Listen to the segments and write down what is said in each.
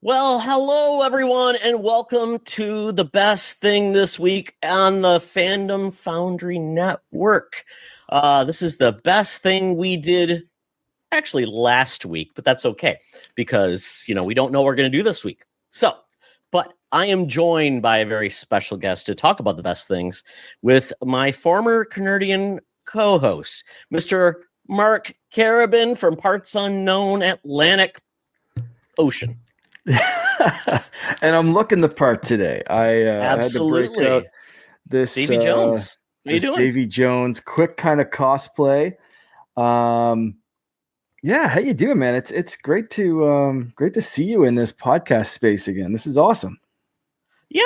Well, hello everyone, and welcome to the best thing this week on the Fandom Foundry Network. This is the best thing we did actually last week, but that's okay because we don't know what we're going to do this week. But I am joined by a very special guest to talk about the best things with my former CaNerdian co-host, Mr. Mark Carabin from Parts Unknown Atlantic Ocean. And I'm looking the part today. I Absolutely. had to break out this Davy Jones. How you doing? Davy Jones quick kind of cosplay. Yeah, how you doing, man? It's great to see you in this podcast space again. This is awesome. Yeah,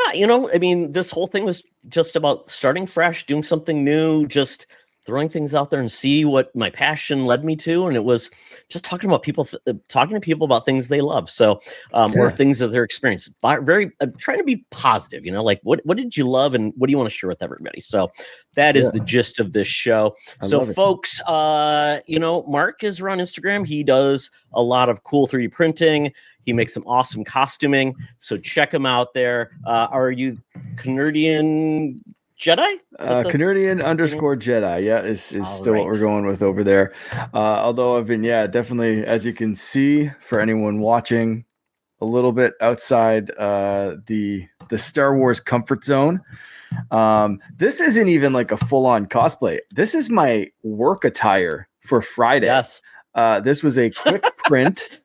this whole thing was just about starting fresh, doing something new, just throwing things out there and see what my passion led me to. And it was just talking to people about things they love. So, or things that they're experiencing. Very trying to be positive, like what did you love and what do you want to share with everybody? So that is the gist of this show. So folks, Mark is on Instagram. He does a lot of cool 3D printing. He makes some awesome costuming. So check him out there. Are you CaNerdian Jedi? CaNerdian _ Jedi, is still what we're going with over there. Although I've been, definitely, as you can see, for anyone watching, a little bit outside the Star Wars comfort zone. This isn't even like a full-on cosplay. This is my work attire for Friday. Yes. This was a quick print.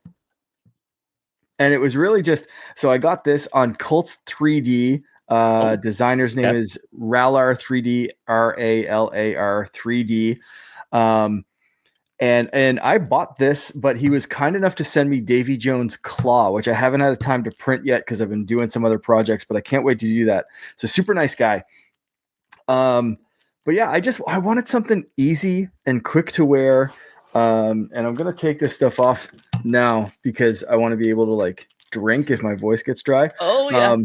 And it was really just, so I got this on Cults 3D. Designer's name is Ralar 3D, RALAR 3D. And I bought this, but he was kind enough to send me Davy Jones' Claw, which I haven't had time to print yet because I've been doing some other projects, but I can't wait to do that. So super nice guy. But yeah, I wanted something easy and quick to wear. And I'm going to take this stuff off now because I want to be able to drink if my voice gets dry. Oh yeah.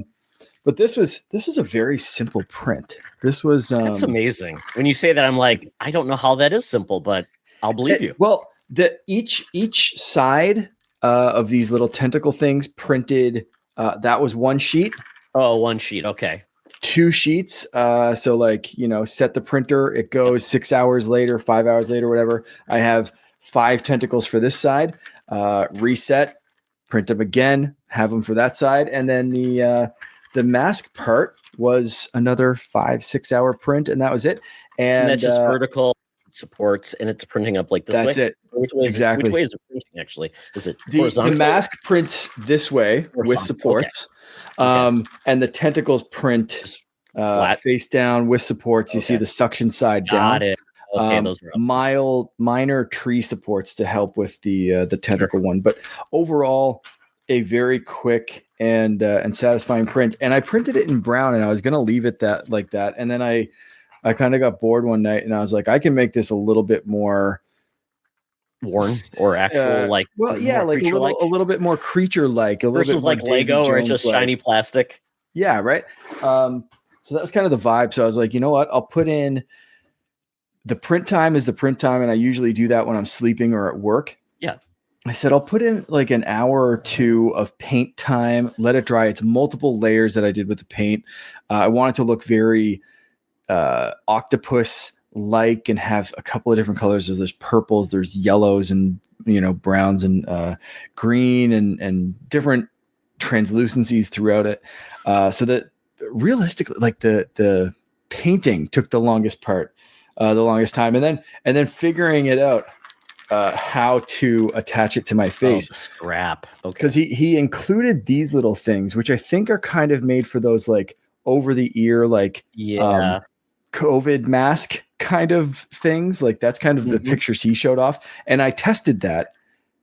But this was a very simple print. This was that's amazing. When you say that, I'm like, I don't know how that is simple, but I'll believe you. Well, each side of these little tentacle things printed. That was one sheet. Oh, one sheet. Okay. 2 sheets. So set the printer. It goes 6 hours later, 5 hours later, whatever. I have 5 tentacles for this side. Reset, print them again, have them for that side, and then the mask part was another 5-6 hour print, and that was it. And that's just vertical supports, and it's printing up like this. That's way. it. Which way is it printing? Actually, is it horizontal? The mask prints this way with supports, and the tentacles print flat face down with supports. You see the suction side down. Got it. Okay, those are minor tree supports to help with the tentacle one, but overall, a very quick and satisfying print. And I printed it in brown, and I was going to leave it like that. And then I kind of got bored one night, and I was like, I can make this a little bit more worn or actual a little bit more creature-like, versus like Lego or it's just shiny plastic. Yeah, right. So that was kind of the vibe. So I was like, you know what? I'll put in the print time is the print time, and I usually do that when I'm sleeping or at work. Yeah. I said, I'll put in like an hour or 2 of paint time, let it dry. It's multiple layers that I did with the paint. I want it to look very octopus-like and have a couple of different colors. There's purples, there's yellows, and browns and green and different translucencies throughout it. So that realistically, the painting took the longest part, the longest time, and then figuring it out. How to attach it to my face. The strap. Okay. Because he included these little things, which I think are kind of made for those over the ear, COVID mask kind of things. That's kind of the pictures he showed off. And I tested that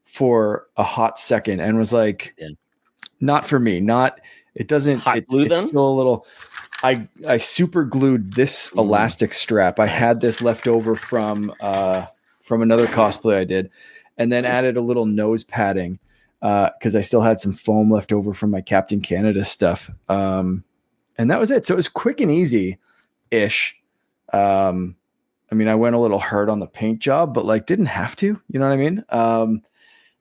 for a hot second and was like, not for me. It doesn't glue them. It's still a little. I super glued this elastic strap. I had this left over from another cosplay I did, and then added a little nose padding because I still had some foam left over from my Captain Canada stuff. And that was it. So it was quick and easy-ish. I went a little hard on the paint job, but didn't have to, you know what I mean?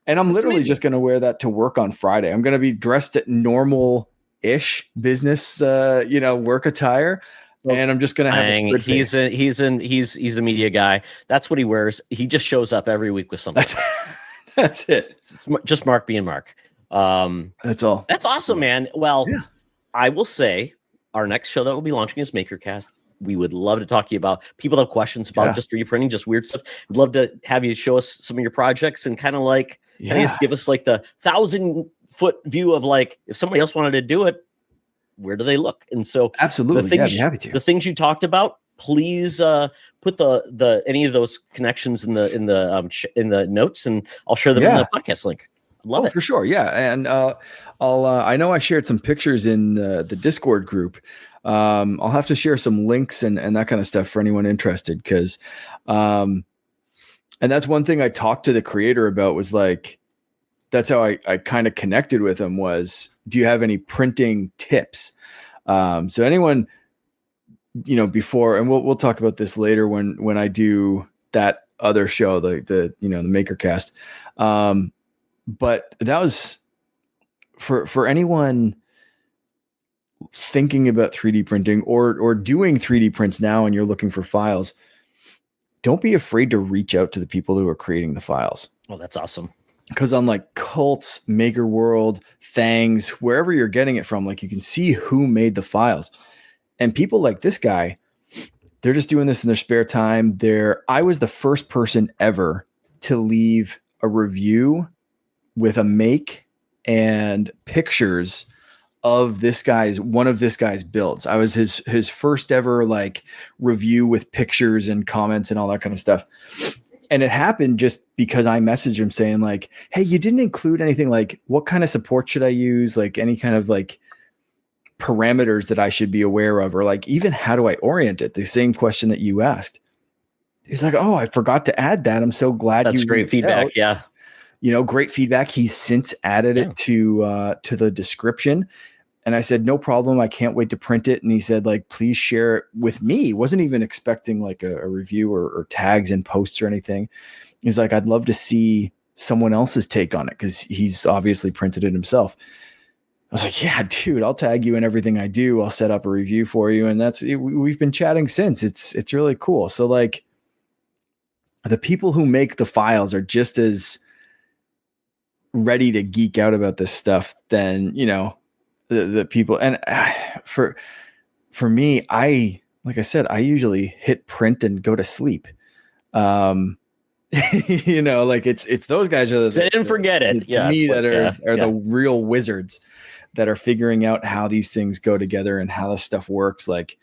And I'm literally just going to wear that to work on Friday. I'm going to be dressed at normal-ish business, work attire. And I'm just going to have a squid face. He's a media guy. That's what he wears. He just shows up every week with something. That's it. Just Mark being Mark. That's all. That's awesome, man. Well, I will say our next show that we'll be launching is MakerCast. We would love to talk to you about people that have questions about just 3D printing, just weird stuff. We'd love to have you show us some of your projects and kind of like just give us like the 1,000-foot view of like if somebody else wanted to do it, where do they look? And so absolutely, I'd be happy to. The things you talked about, please put the any of those connections in the notes, and I'll share them in the podcast link. Love it for sure. Yeah, and I know I shared some pictures in the Discord group. I'll have to share some links and that kind of stuff for anyone interested, because and that's one thing I talked to the creator about, was like, that's how I kind of connected with him, was, do you have any printing tips? So anyone, before, and we'll talk about this later when I do that other show, the MakerCast. But that was for anyone thinking about 3D printing or doing 3D prints now, and you're looking for files, don't be afraid to reach out to the people who are creating the files. Oh, that's awesome. Because on like Cults, Maker World, Thangs, wherever you're getting it from, like you can see who made the files. And people like this guy, they're just doing this in their spare time. I was the first person ever to leave a review with a make and pictures of one of this guy's builds. I was his first ever like review with pictures and comments and all that kind of stuff. And it happened just because I messaged him saying like, hey, you didn't include anything like what kind of support should I use? Like any kind of like parameters that I should be aware of, or like even how do I orient it? The same question that you asked. He's like, oh, I forgot to add that. I'm so glad that's great feedback. Out. Yeah. Great feedback. He's since added it to the description. And I said, no problem. I can't wait to print it. And he said, like, please share it with me. Wasn't even expecting like a review or tags in posts or anything. He's like, I'd love to see someone else's take on it, because he's obviously printed it himself. I was like, yeah, dude, I'll tag you in everything I do. I'll set up a review for you. And we've been chatting since. It's really cool. So like the people who make the files are just as ready to geek out about this stuff than, the people. And for me, like I said, I usually hit print and go to sleep. Like it's those guys are set and forget it. To me, that are the real wizards that are figuring out how these things go together and how this stuff works. Like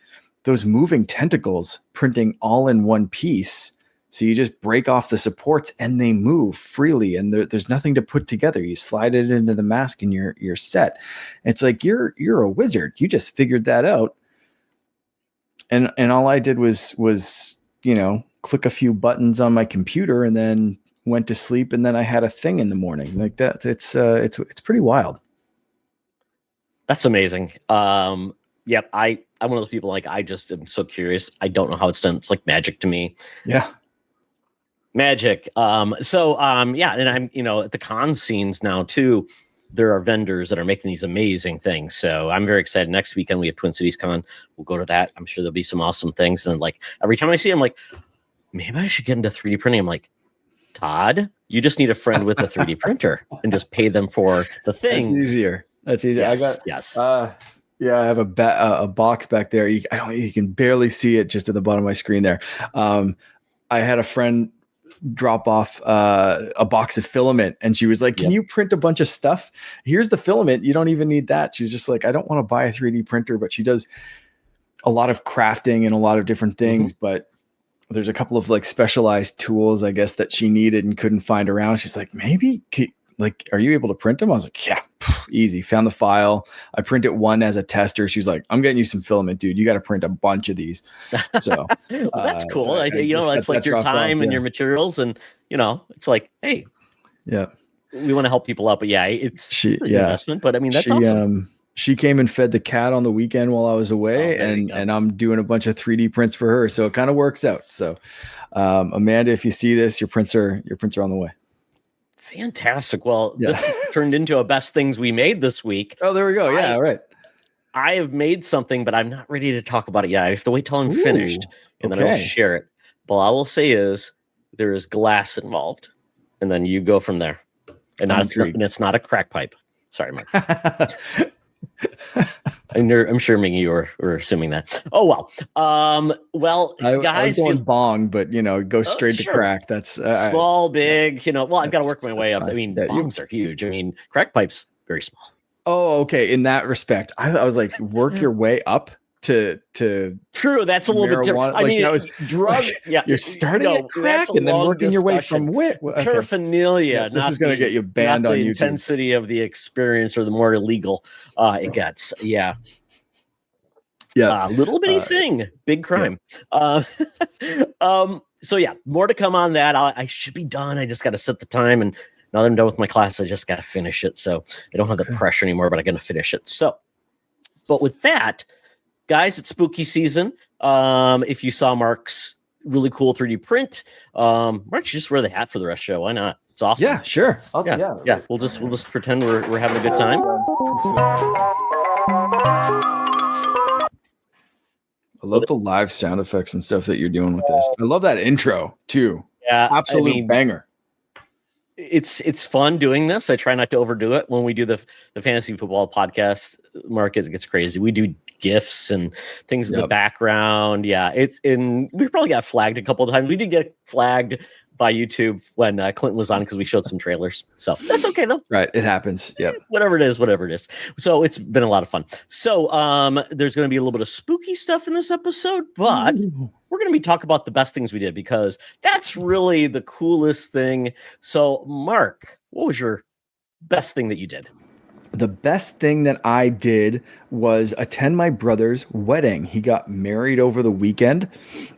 those moving tentacles printing all in one piece. So you just break off the supports and they move freely, and there's nothing to put together. You slide it into the mask and you're set. It's like you're a wizard. You just figured that out. And all I did was click a few buttons on my computer and then went to sleep, and then I had a thing in the morning like that. It's pretty wild. That's amazing. Yep. I'm one of those people, like, I just am so curious. I don't know how it's done. It's like magic to me. Yeah. Magic. And I'm, at the con scenes now too. There are vendors that are making these amazing things. So I'm very excited. Next weekend we have Twin Cities Con. We'll go to that. I'm sure there'll be some awesome things. And like every time I see them, like, maybe I should get into 3D printing. I'm like, Todd, you just need a friend with a 3D printer and just pay them for the thing. That's easier. Yes. Yeah, I have a box back there. You can barely see it just at the bottom of my screen there. I had a friend drop off a box of filament, and she was like, can you print a bunch of stuff? Here's the filament. You don't even need that. She's just like, I don't want to buy a 3D printer, but she does a lot of crafting and a lot of different things. But there's a couple of like specialized tools, I guess, that she needed and couldn't find around. She's like, are you able to print them? I was like, yeah, easy. Found the file. I printed one as a tester. She was like, I'm getting you some filament, dude. You got to print a bunch of these. So that's cool. So it's like your time and your materials, and it's like, hey, yeah, we want to help people out, but it's an investment. But I mean, that's awesome. She came and fed the cat on the weekend while I was away, and I'm doing a bunch of 3D prints for her. So it kind of works out. So Amanda, if you see this, your prints are on the way. Fantastic. Well, this turned into a best things we made this week. Oh, there we go. Yeah, right. I have made something, but I'm not ready to talk about it yet. I have to wait till I'm finished, and then I'll share it. But all I will say is there is glass involved, and then you go from there. And it's not a crack pipe. Sorry, Mark. I'm sure Mingy you were assuming that. Oh well. Guys, I was going bong, but go straight to crack. That's small, big. I've got to work my way up. Fine. I mean, bongs are huge. I mean, crack pipes very small. Oh, okay. In that respect, I was like, work your way up to. True, that's a little bit different. I mean, that was drug. Yeah, you're starting at crack and then working your way from wit. Okay. Paraphernalia. This is going to get you banned on YouTube. The intensity of the experience, or the more illegal it gets. Yeah. Yeah, little bitty thing, big crime. Yeah. So yeah, more to come on that. I should be done. I just got to set the time, and now that I'm done with my class, I just got to finish it. So I don't have the pressure anymore, but I'm going to finish it. So, but with that, guys, it's spooky season. If you saw Mark's really cool 3D print, Mark should just wear the hat for the rest of the show. Why not? It's awesome. Yeah, sure. Yeah. We'll just pretend we're having a good time. I love the live sound effects and stuff that you're doing with this. I love that intro too. Yeah, absolute banger. It's fun doing this. I try not to overdo it when we do the fantasy football podcast. Mark, it gets crazy. We do GIFs and things in the background. Yeah, we probably got flagged a couple of times. We did get flagged by YouTube when Clinton was on because we showed some trailers. So that's okay though. Right, it happens. Yep. Whatever it is. So it's been a lot of fun. So there's going to be a little bit of spooky stuff in this episode, but we're going to be talking about the best things we did because that's really the coolest thing. So Mark, what was your best thing that you did? The best thing that I did was attend my brother's wedding. He got married over the weekend.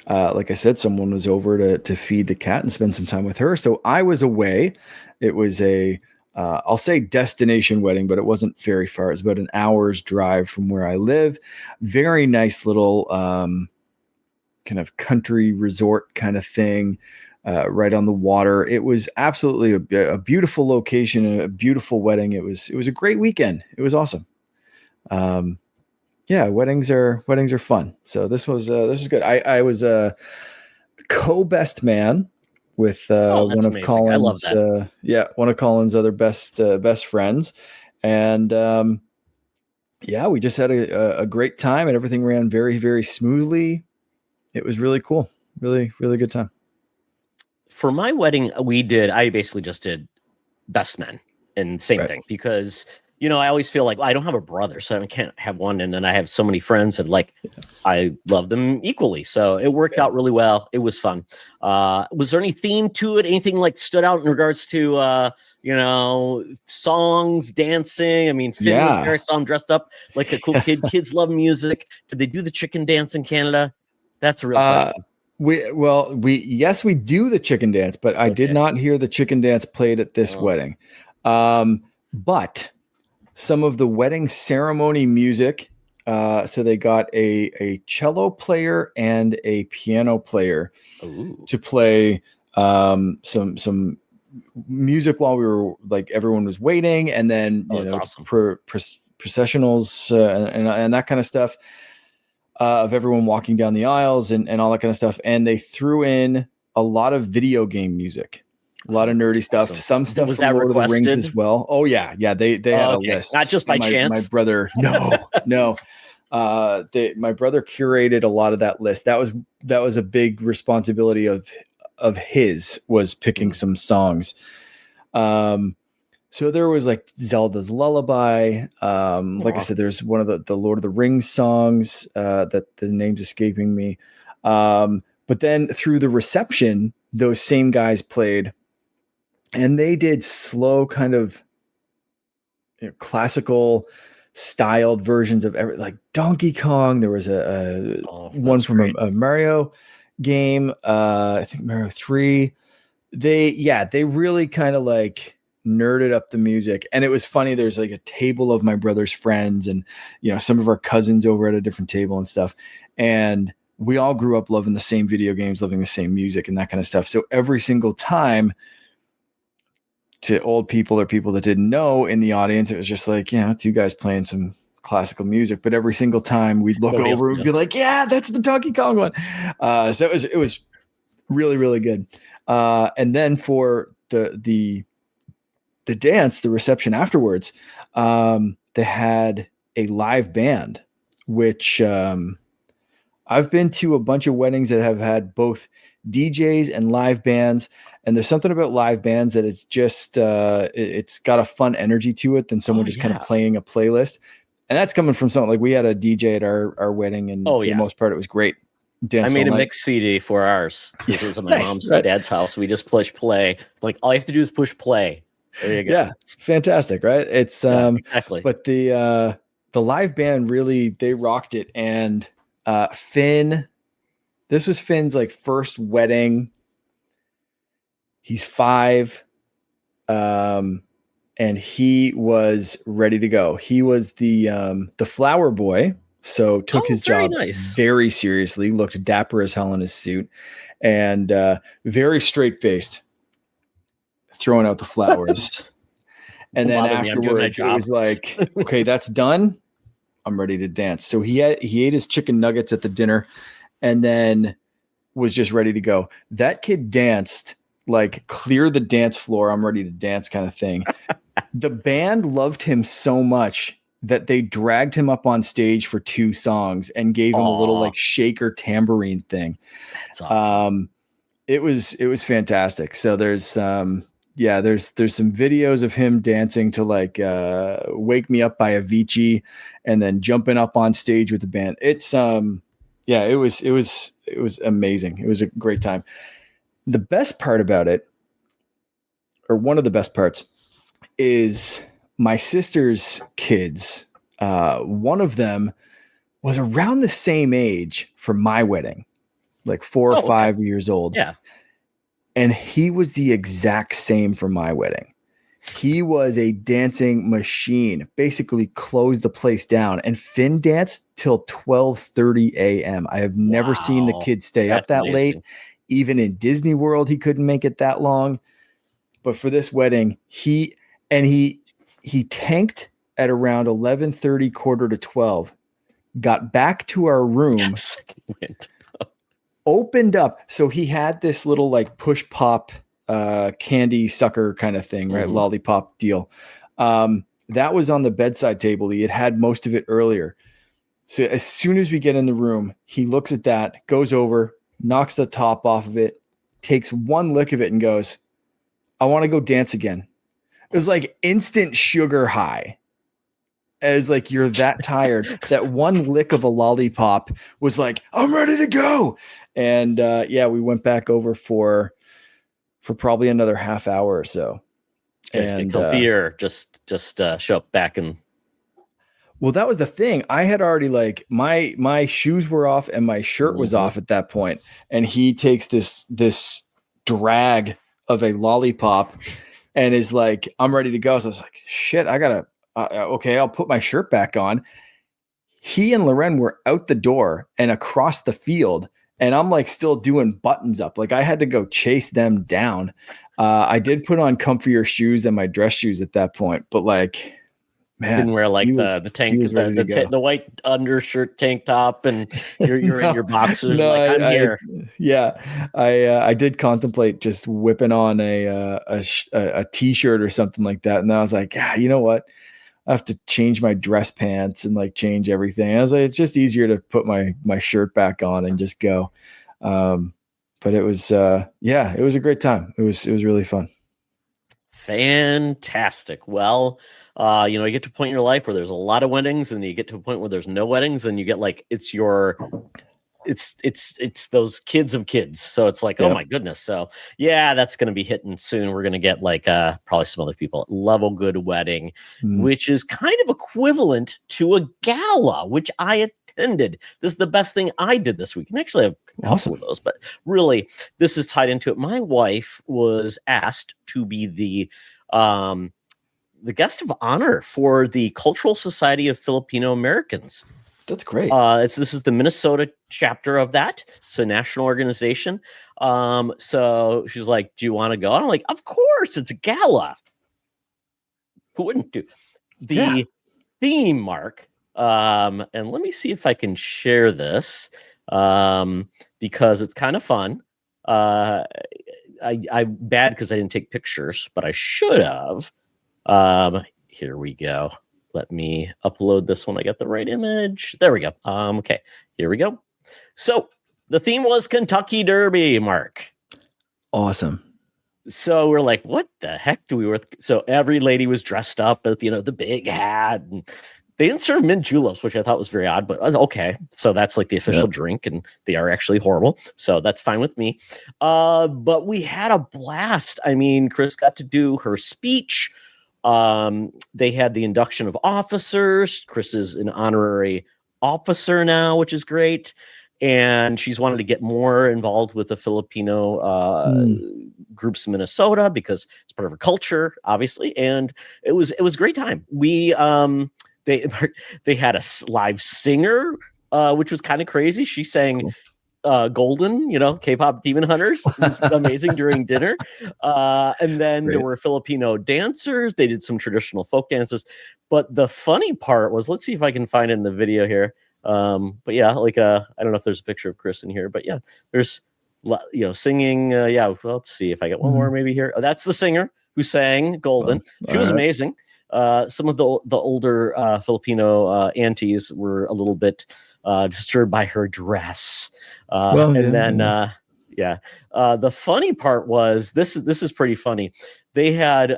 Like I said, someone was over to feed the cat and spend some time with her. So I was away. It was I'll say destination wedding, but it wasn't very far. It was about an hour's drive from where I live. Very nice little kind of country resort kind of thing. Right on the water. It was absolutely a beautiful location, a beautiful wedding. It was a great weekend. It was awesome. Weddings are fun. So this was good. I was a co-best man with one of Colin's one of Colin's other best friends, and we just had a great time, and everything ran very, very smoothly. It was really cool. Really, really good time. For my wedding, I basically just did best men and same thing because, I always feel like I don't have a brother, so I can't have one. And then I have so many friends that I love them equally. So it worked out really well. It was fun. Was there any theme to it? Anything stood out in regards to, songs, dancing? I mean, Finn was there. I saw him dressed up like a cool kid. Kids love music. Did they do the chicken dance in Canada? That's a real question. We do the chicken dance, but I did not hear the chicken dance played at this wedding. But some of the wedding ceremony music, so they got a cello player and a piano player to play some music while we were everyone was waiting, and then awesome. processionals and that kind of stuff. Of everyone walking down the aisles and all that kind of stuff. And they threw in a lot of video game music, a lot of nerdy stuff, some stuff was from that Lord requested? of the Rings as well. Oh yeah. Yeah. They had a list. Not just by chance. My brother, no. My brother curated a lot of that list. That was a big responsibility of his, was picking some songs. So there was Zelda's Lullaby. I said, there's one of the Lord of the Rings songs that the name's escaping me. But then through the reception, those same guys played, and they did slow kind of classical styled versions of Donkey Kong. There was one from a Mario game. I think Mario 3. They really kind of nerded up the music, and it was funny. There's a table of my brother's friends and some of our cousins over at a different table and stuff, and we all grew up loving the same video games, loving the same music and that kind of stuff. So every single time to old people or people that didn't know in the audience, it was just like, two guys playing some classical music. But every single time we'd look over and be like, yeah, that's the Donkey Kong one. So it was really, really good. And then for the dance, the reception afterwards, they had a live band, which I've been to a bunch of weddings that have had both DJs and live bands. And there's something about live bands that it's just, it's got a fun energy to it than someone just kind of playing a playlist. And that's coming from something like we had a DJ at our wedding, and for the most part, it was great. I made a mix CD for ours. This was at my mom's and dad's house. We just push play. Like all you have to do is push play. There you go. Yeah, fantastic, right? It's exactly. But the live band really, they rocked it. And Finn, this was Finn's like first wedding. He's 5. And he was ready to go. He was the flower boy, so took his job very seriously, looked dapper as hell in his suit, and very straight-faced, throwing out the flowers. And then afterwards, it was like, okay, that's done. I'm ready to dance. So he ate his chicken nuggets at the dinner and then was just ready to go. That kid danced like clear the dance floor. I'm ready to dance kind of thing. The band loved him so much that they dragged him up on stage for 2 songs and gave him a little like shaker tambourine thing. That's awesome. It was fantastic. So there's some videos of him dancing to like Wake Me Up by Avicii and then jumping up on stage with the band. It's it was amazing. It was a great time. The best part about it, or one of the best parts, is my sister's kids. One of them was around the same age for my wedding, like 4 or 5 years old. Yeah. And he was the exact same for my wedding. He was a dancing machine, basically closed the place down. And Finn danced till 12:30 a.m. I have never seen the kid stay up that late. Even in Disney World, he couldn't make it that long. But for this wedding, he tanked at around 11:30, quarter to 12, got back to our room, opened up. So he had this little like push pop candy sucker kind of thing, right? Lollipop deal. That was on the bedside table. He had most of it earlier. So as soon as we get in the room, he looks at that, goes over, knocks the top off of it, takes one lick of it and goes, I want to go dance again. It was like instant sugar high. As like, you're that tired. That one lick of a lollipop was like, I'm ready to go. And we went back over for probably another half hour or so. And comfier, just show up back and. Well, that was the thing. I had already like my shoes were off and my shirt was off at that point. And he takes this drag of a lollipop and is like, I'm ready to go. So I was like, shit, I gotta, okay, I'll put my shirt back on. He and Loren were out the door and across the field. And I'm like still doing buttons up. Like I had to go chase them down. I did put on comfier shoes than my dress shoes at that point, but like, man, didn't wear like the tank, the white undershirt tank top, and you're in your boxers. No, like, I'm here. I did contemplate just whipping on a t-shirt or something like that, and I was like, you know what? I have to change my dress pants and like change everything. I was like, it's just easier to put my shirt back on and just go. But it was it was a great time. It was really fun. Fantastic. Well, you get to a point in your life where there's a lot of weddings, and you get to a point where there's no weddings, and you get like it's those kids of kids. So it's like, oh my goodness. So that's going to be hitting soon. We're going to get like probably some other people. Level Good Wedding, which is kind of equivalent to a gala, which I attended. This is the best thing I did this week. And actually I have a couple of those, but really this is tied into it. My wife was asked to be the guest of honor for the Cultural Society of Filipino Americans. That's great. This is the Minnesota chapter of that. It's a national organization. So she's like, do you want to go? And I'm like, of course, it's a gala. Who wouldn't do the theme, Mark? And let me see if I can share this because it's kind of fun. I'm bad because I didn't take pictures, but I should have. Here we go. Let me upload this when I get the right image. There we go. Okay, here we go. So the theme was Kentucky Derby, Mark. Awesome. So we're like, what the heck do we worth? So every lady was dressed up with, the big hat, and they didn't serve mint juleps, which I thought was very odd, but okay. So that's like the official drink, and they are actually horrible. So that's fine with me. But we had a blast. I mean, Chris got to do her speech. They had the induction of officers. Chris is an honorary officer now, which is great. And she's wanted to get more involved with the Filipino groups in Minnesota because it's part of her culture, obviously. And it was a great time. We they had a live singer, which was kind of crazy. She sang Golden, K-pop Demon Hunters. It was amazing during dinner. And then there were Filipino dancers. They did some traditional folk dances. But the funny part was, let's see if I can find it in the video here. But yeah, I don't know if there's a picture of Chris in here, but yeah, there's, singing. Well, let's see if I get one more maybe here. Oh, that's the singer who sang Golden. She was amazing. Some of the older Filipino aunties were a little bit disturbed by her dress. The funny part was this is pretty funny. They had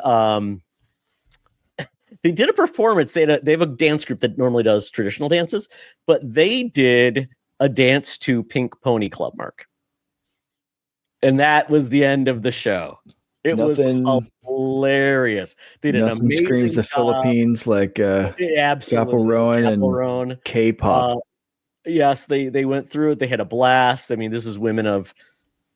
they did a performance. They have a dance group that normally does traditional dances, but they did a dance to Pink Pony Club, Mark. And that was the end of the show. It was hilarious. They did an amazing screams the Philippines like absolutely and K-pop. Yes, they went through it. They had a blast. I mean, this is women of,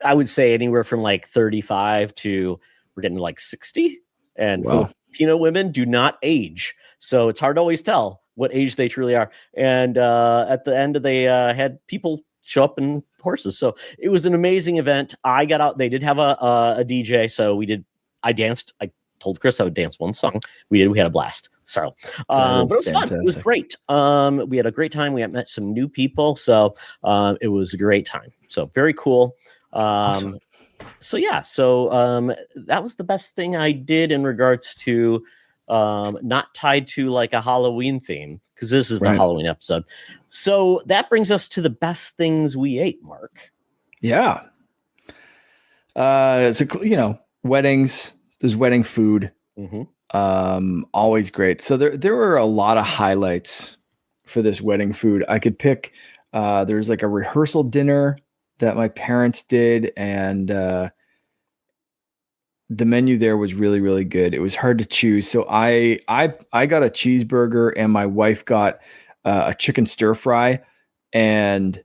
I would say, anywhere from like 35 to we're getting like 60. And Filipino women do not age, so it's hard to always tell what age they truly are. And at the end, they had people show up in horses. So it was an amazing event. I got out. They did have a DJ, so I danced. I told Chris I would dance one song. We had a blast. So, but it was fun. It was great. We had a great time. We had met some new people. So it was a great time. So very cool. Awesome. So that was the best thing I did in regards to not tied to like a Halloween theme, because this is the Halloween episode. So that brings us to the best things we ate, Mark. Yeah. Weddings, there's wedding food. Always great. So there were a lot of highlights for this wedding food. I could pick, there's like a rehearsal dinner that my parents did, and the menu there was really, really good. It was hard to choose. So I got a cheeseburger, and my wife got a chicken stir fry. And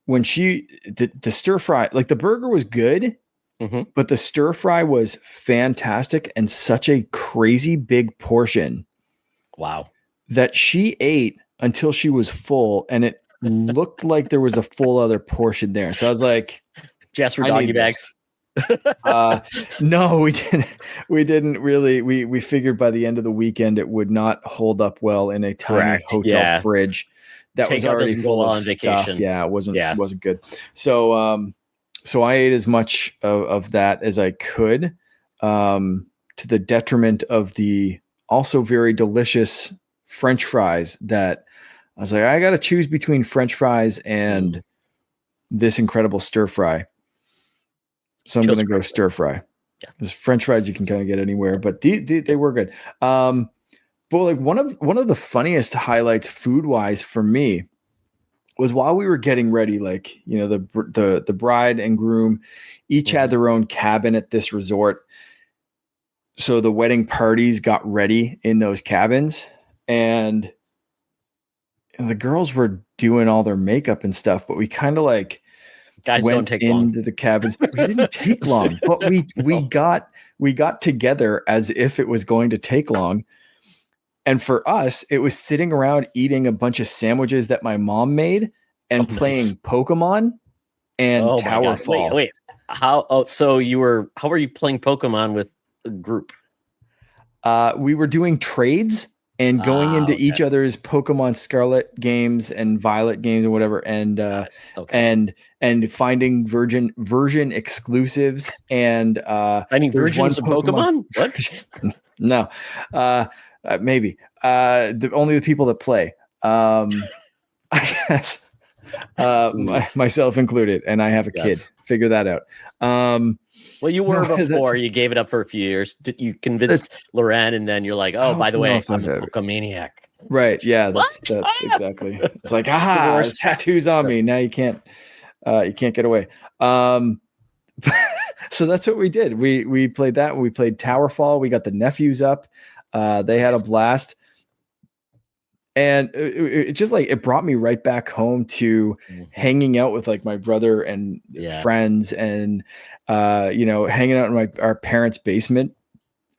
when the stir fry, like the burger was good, but the stir fry was fantastic and such a crazy big portion. Wow. That she ate until she was full, and it looked like there was a full other portion there. So I was like, just for doggy bags. No, we didn't really. We figured by the end of the weekend it would not hold up well in a tiny hotel fridge that was already full of stuff. Yeah, it wasn't good. So so I ate as much of that as I could, to the detriment of the also very delicious French fries that I was like, I got to choose between French fries and this incredible stir fry. So I'm going to go stir fry. Because French fries you can kind of get anywhere, but they were good. But like one of the funniest highlights food wise for me was while we were getting ready, like, the bride and groom each had their own cabin at this resort. So the wedding parties got ready in those cabins, and the girls were doing all their makeup and stuff, but we kind of like went into the cabins. We didn't take long, but we got together as if it was going to take long. And for us, it was sitting around eating a bunch of sandwiches that my mom made and playing Pokemon and Towerfall. Wait. How were you playing Pokemon with a group? We were doing trades and going into each other's Pokemon Scarlet games and Violet games and whatever, and and finding version exclusives and finding versions of Pokemon. What? No, maybe only the people that play. I guess myself included, and I have a kid. Figure that out. Well, you were before. You gave it up for a few years. You convinced Loren, and then you're like, "Oh, by the way, I'm a Pokemaniac." Right? Yeah, that's exactly. It's like, aha, there's tattoos on me. Now you can't get away. So that's what we did. We played that. We played Towerfall. We got the nephews up. They had a blast. And it just like it brought me right back home to hanging out with like my brother and friends, and hanging out in our parents' basement,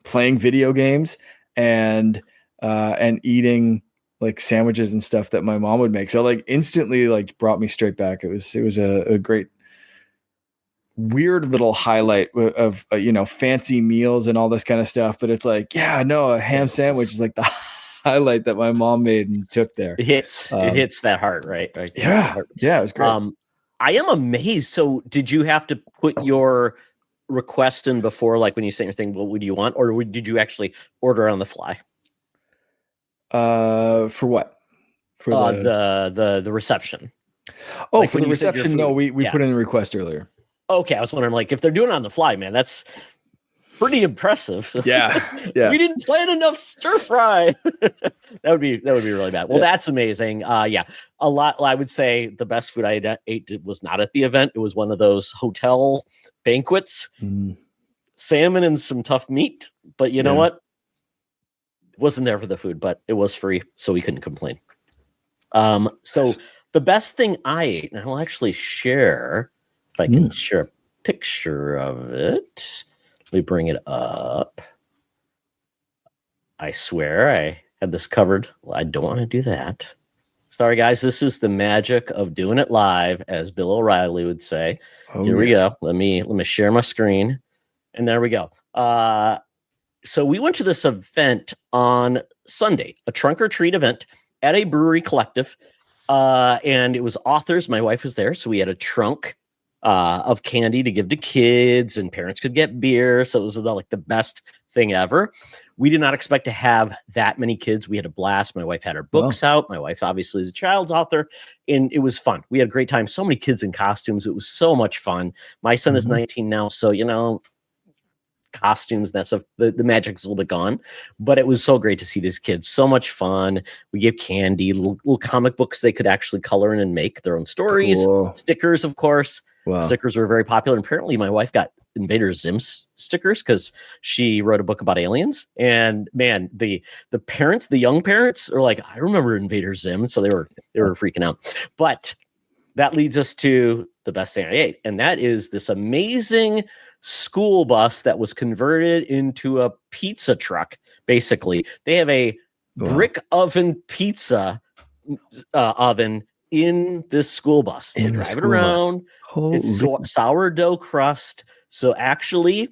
playing video games, and eating like sandwiches and stuff that my mom would make. So like instantly like brought me straight back. It was a great weird little highlight of fancy meals and all this kind of stuff. But it's like, a ham sandwich is like the highlight that my mom made and took there. It hits that heart, right? Yeah, it was great. I am amazed. So did you have to put your request in before, like when you sent your thing, what would you want, or did you actually order on the fly? For what? For the reception. Oh, like for the reception? No, we put in the request earlier. Okay, I was wondering, like, if they're doing it on the fly, man, that's pretty impressive. Yeah. We didn't plan enough stir fry. that would be really bad. Well, that's amazing. A lot. I would say the best food I ate was not at the event. It was one of those hotel banquets. Salmon and some tough meat. But you know what? It wasn't there for the food, but it was free, so we couldn't complain. So the best thing I ate, and I'll actually share if I can share a picture of it. Let me bring it up. I swear I had this covered. Well, I don't want to do that. Sorry, guys. This is the magic of doing it live, as Bill O'Reilly would say. Here we go. Let me share my screen, and there we go. So we went to this event on Sunday, a trunk or treat event at a brewery collective, and it was authors. My wife was there, so we had a trunk of candy to give to kids, and parents could get beer. So it was like the best thing ever. We did not expect to have that many kids. We had a blast. My wife had her books out. My wife obviously is a child's author, and it was fun. We had a great time. So many kids in costumes. It was so much fun. My son is 19 now, so costumes, that stuff, the magic's a little bit gone, but it was so great to see these kids. So much fun. We gave candy, little comic books they could actually color in and make their own stories. Cool. Stickers, of course. Wow. Stickers were very popular. Apparently my wife got Invader Zim stickers because she wrote a book about aliens. And man, the parents, the young parents are like, I remember Invader Zim. So they were freaking out. But that leads us to the best thing I ate. And that is this amazing school bus that was converted into a pizza truck. Basically, they have a brick oven pizza oven in this school bus. They drive it around. It's sourdough crust. So actually,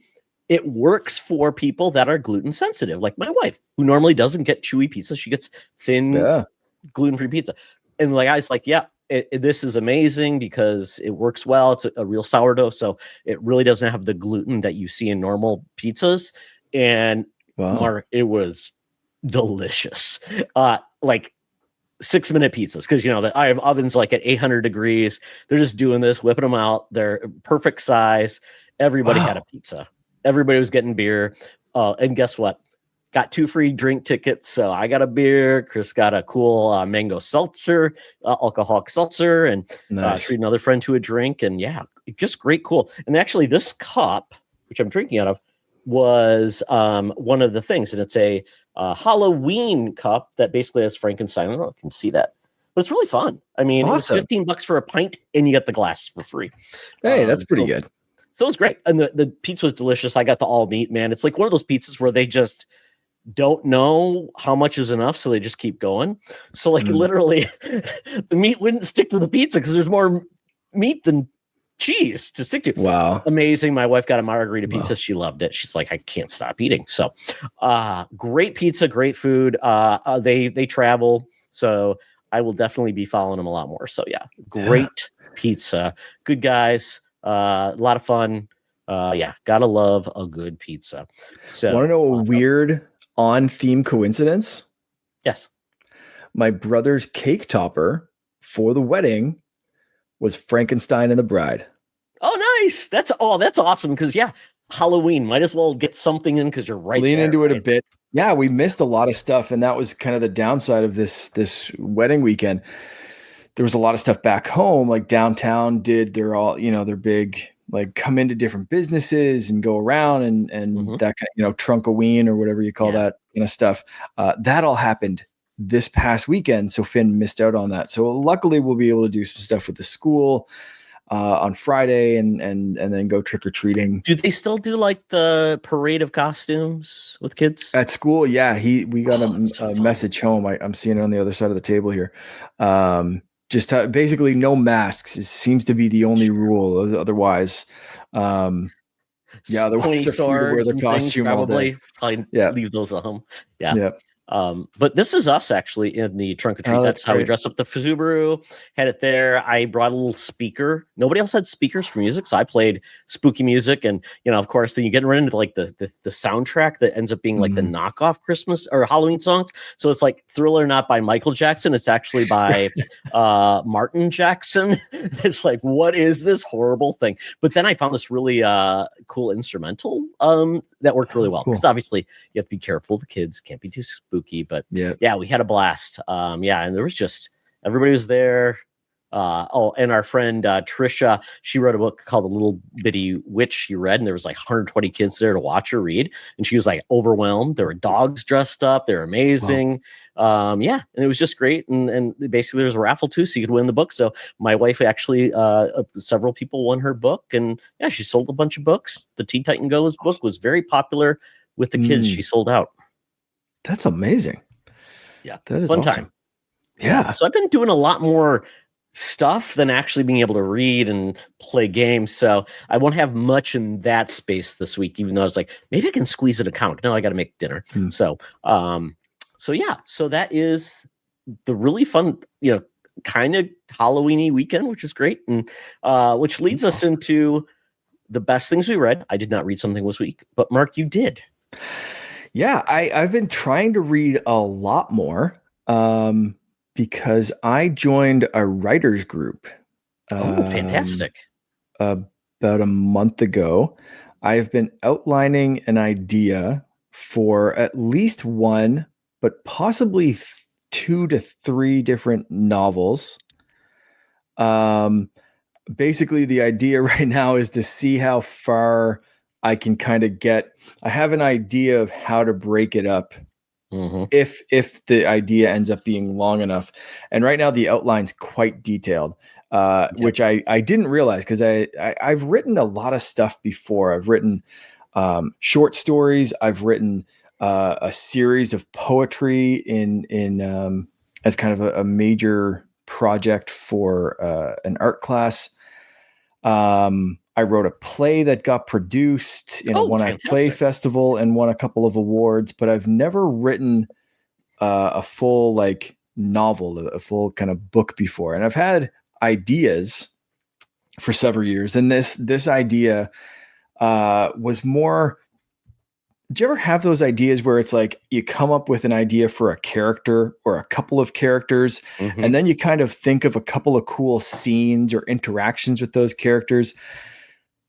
it works for people that are gluten sensitive, like my wife, who normally doesn't get chewy pizza. She gets thin, gluten-free pizza. And like I was like, this is amazing because it works well. It's a real sourdough, so it really doesn't have the gluten that you see in normal pizzas. And Mark, it was delicious. Like 6-minute pizzas, because I have ovens like at 800 degrees. They're just doing this, whipping them out. They're perfect size. Everybody had a pizza. Everybody was getting beer. And guess what? Got 2 free drink tickets. So I got a beer. Chris got a cool mango seltzer, alcoholic seltzer, and treated another friend to a drink. And just great, cool. And actually, this cup, which I'm drinking out of, was one of the things. And it's a Halloween cup that basically has Frankenstein. I don't know if you can see that, but it's really fun. I mean, awesome. It was $15 for a pint, and you get the glass for free. Hey, that's pretty good. So it was great. And the pizza was delicious. I got the all meat, man. It's like one of those pizzas where they just don't know how much is enough, so they just keep going. So like literally the meat wouldn't stick to the pizza because there's more meat than cheese to stick to. Wow. Amazing. My wife got a margarita pizza. She loved it. She's like, I can't stop eating. So great pizza, great food. They travel. So I will definitely be following them a lot more. So yeah, great pizza. Good guys. A lot of fun. Gotta love a good pizza. So want to know a weird on-theme coincidence? Yes. My brother's cake topper for the wedding was Frankenstein and the Bride. Oh, nice. That's awesome. Because Halloween, might as well get something in because you're Lean into it a bit. Yeah, we missed a lot of stuff, and that was kind of the downside of this wedding weekend. There was a lot of stuff back home, like downtown they're all, their big, like come into different businesses and go around and that kind of, Trunkoween or whatever you call that kind of stuff. That all happened this past weekend. So Finn missed out on that. So luckily we'll be able to do some stuff with the school on Friday and then go trick-or-treating. Do they still do like the parade of costumes with kids at school? Yeah. We got a message home. I'm seeing it on the other side of the table here. Just basically no masks. It seems to be the only rule. Otherwise, pointy swords and things, probably leave those at home. Yeah. But this is us actually in the trunk or treat. That's how we dressed up the Subaru, had it there. I brought a little speaker. Nobody else had speakers for music, so I played spooky music. And of course, then you get right into like the soundtrack that ends up being like the knockoff Christmas or Halloween songs. So it's like Thriller, not by Michael Jackson. It's actually by Martin Jackson. It's like, what is this horrible thing? But then I found this really cool instrumental that worked really well. Because obviously you have to be careful. The kids can't be too spooky. But we had a blast. And there was just everybody was there. And our friend Trisha, she wrote a book called The Little Bitty Witch. She read, and there was like 120 kids there to watch her read, and she was like overwhelmed. There were dogs dressed up. They're amazing. Wow. And it was just great. And basically there was a raffle too, so you could win the book. So my wife actually, several people won her book, and she sold a bunch of books. The Teen Titan Go's book was very popular with the kids. She sold out. That's amazing. Yeah. That is fun awesome. time. Yeah. So I've been doing a lot more stuff than actually being able to read and play games. So I won't have much in that space this week, even though I was like, maybe I can squeeze an account. No, I got to make dinner. So that is the really fun, kind of Halloween-y weekend, which is great. And which leads us into the best things we read. I did not read something this week, but Mark, you did. Yeah, I've been trying to read a lot more because I joined a writers group. Fantastic. About a month ago. I've been outlining an idea for at least one, but possibly 2 to 3 different novels. Basically, the idea right now is to see how far I can kind of I have an idea of how to break it up if the idea ends up being long enough. And right now the outline's quite detailed, which I didn't realize because I've written a lot of stuff before. I've written short stories. I've written a series of poetry in as kind of a major project for an art class. I wrote a play that got produced, won a play festival and won a couple of awards, but I've never written a full novel, a full kind of book before. And I've had ideas for several years. And this idea was more, do you ever have those ideas where it's like you come up with an idea for a character or a couple of characters, and then you kind of think of a couple of cool scenes or interactions with those characters,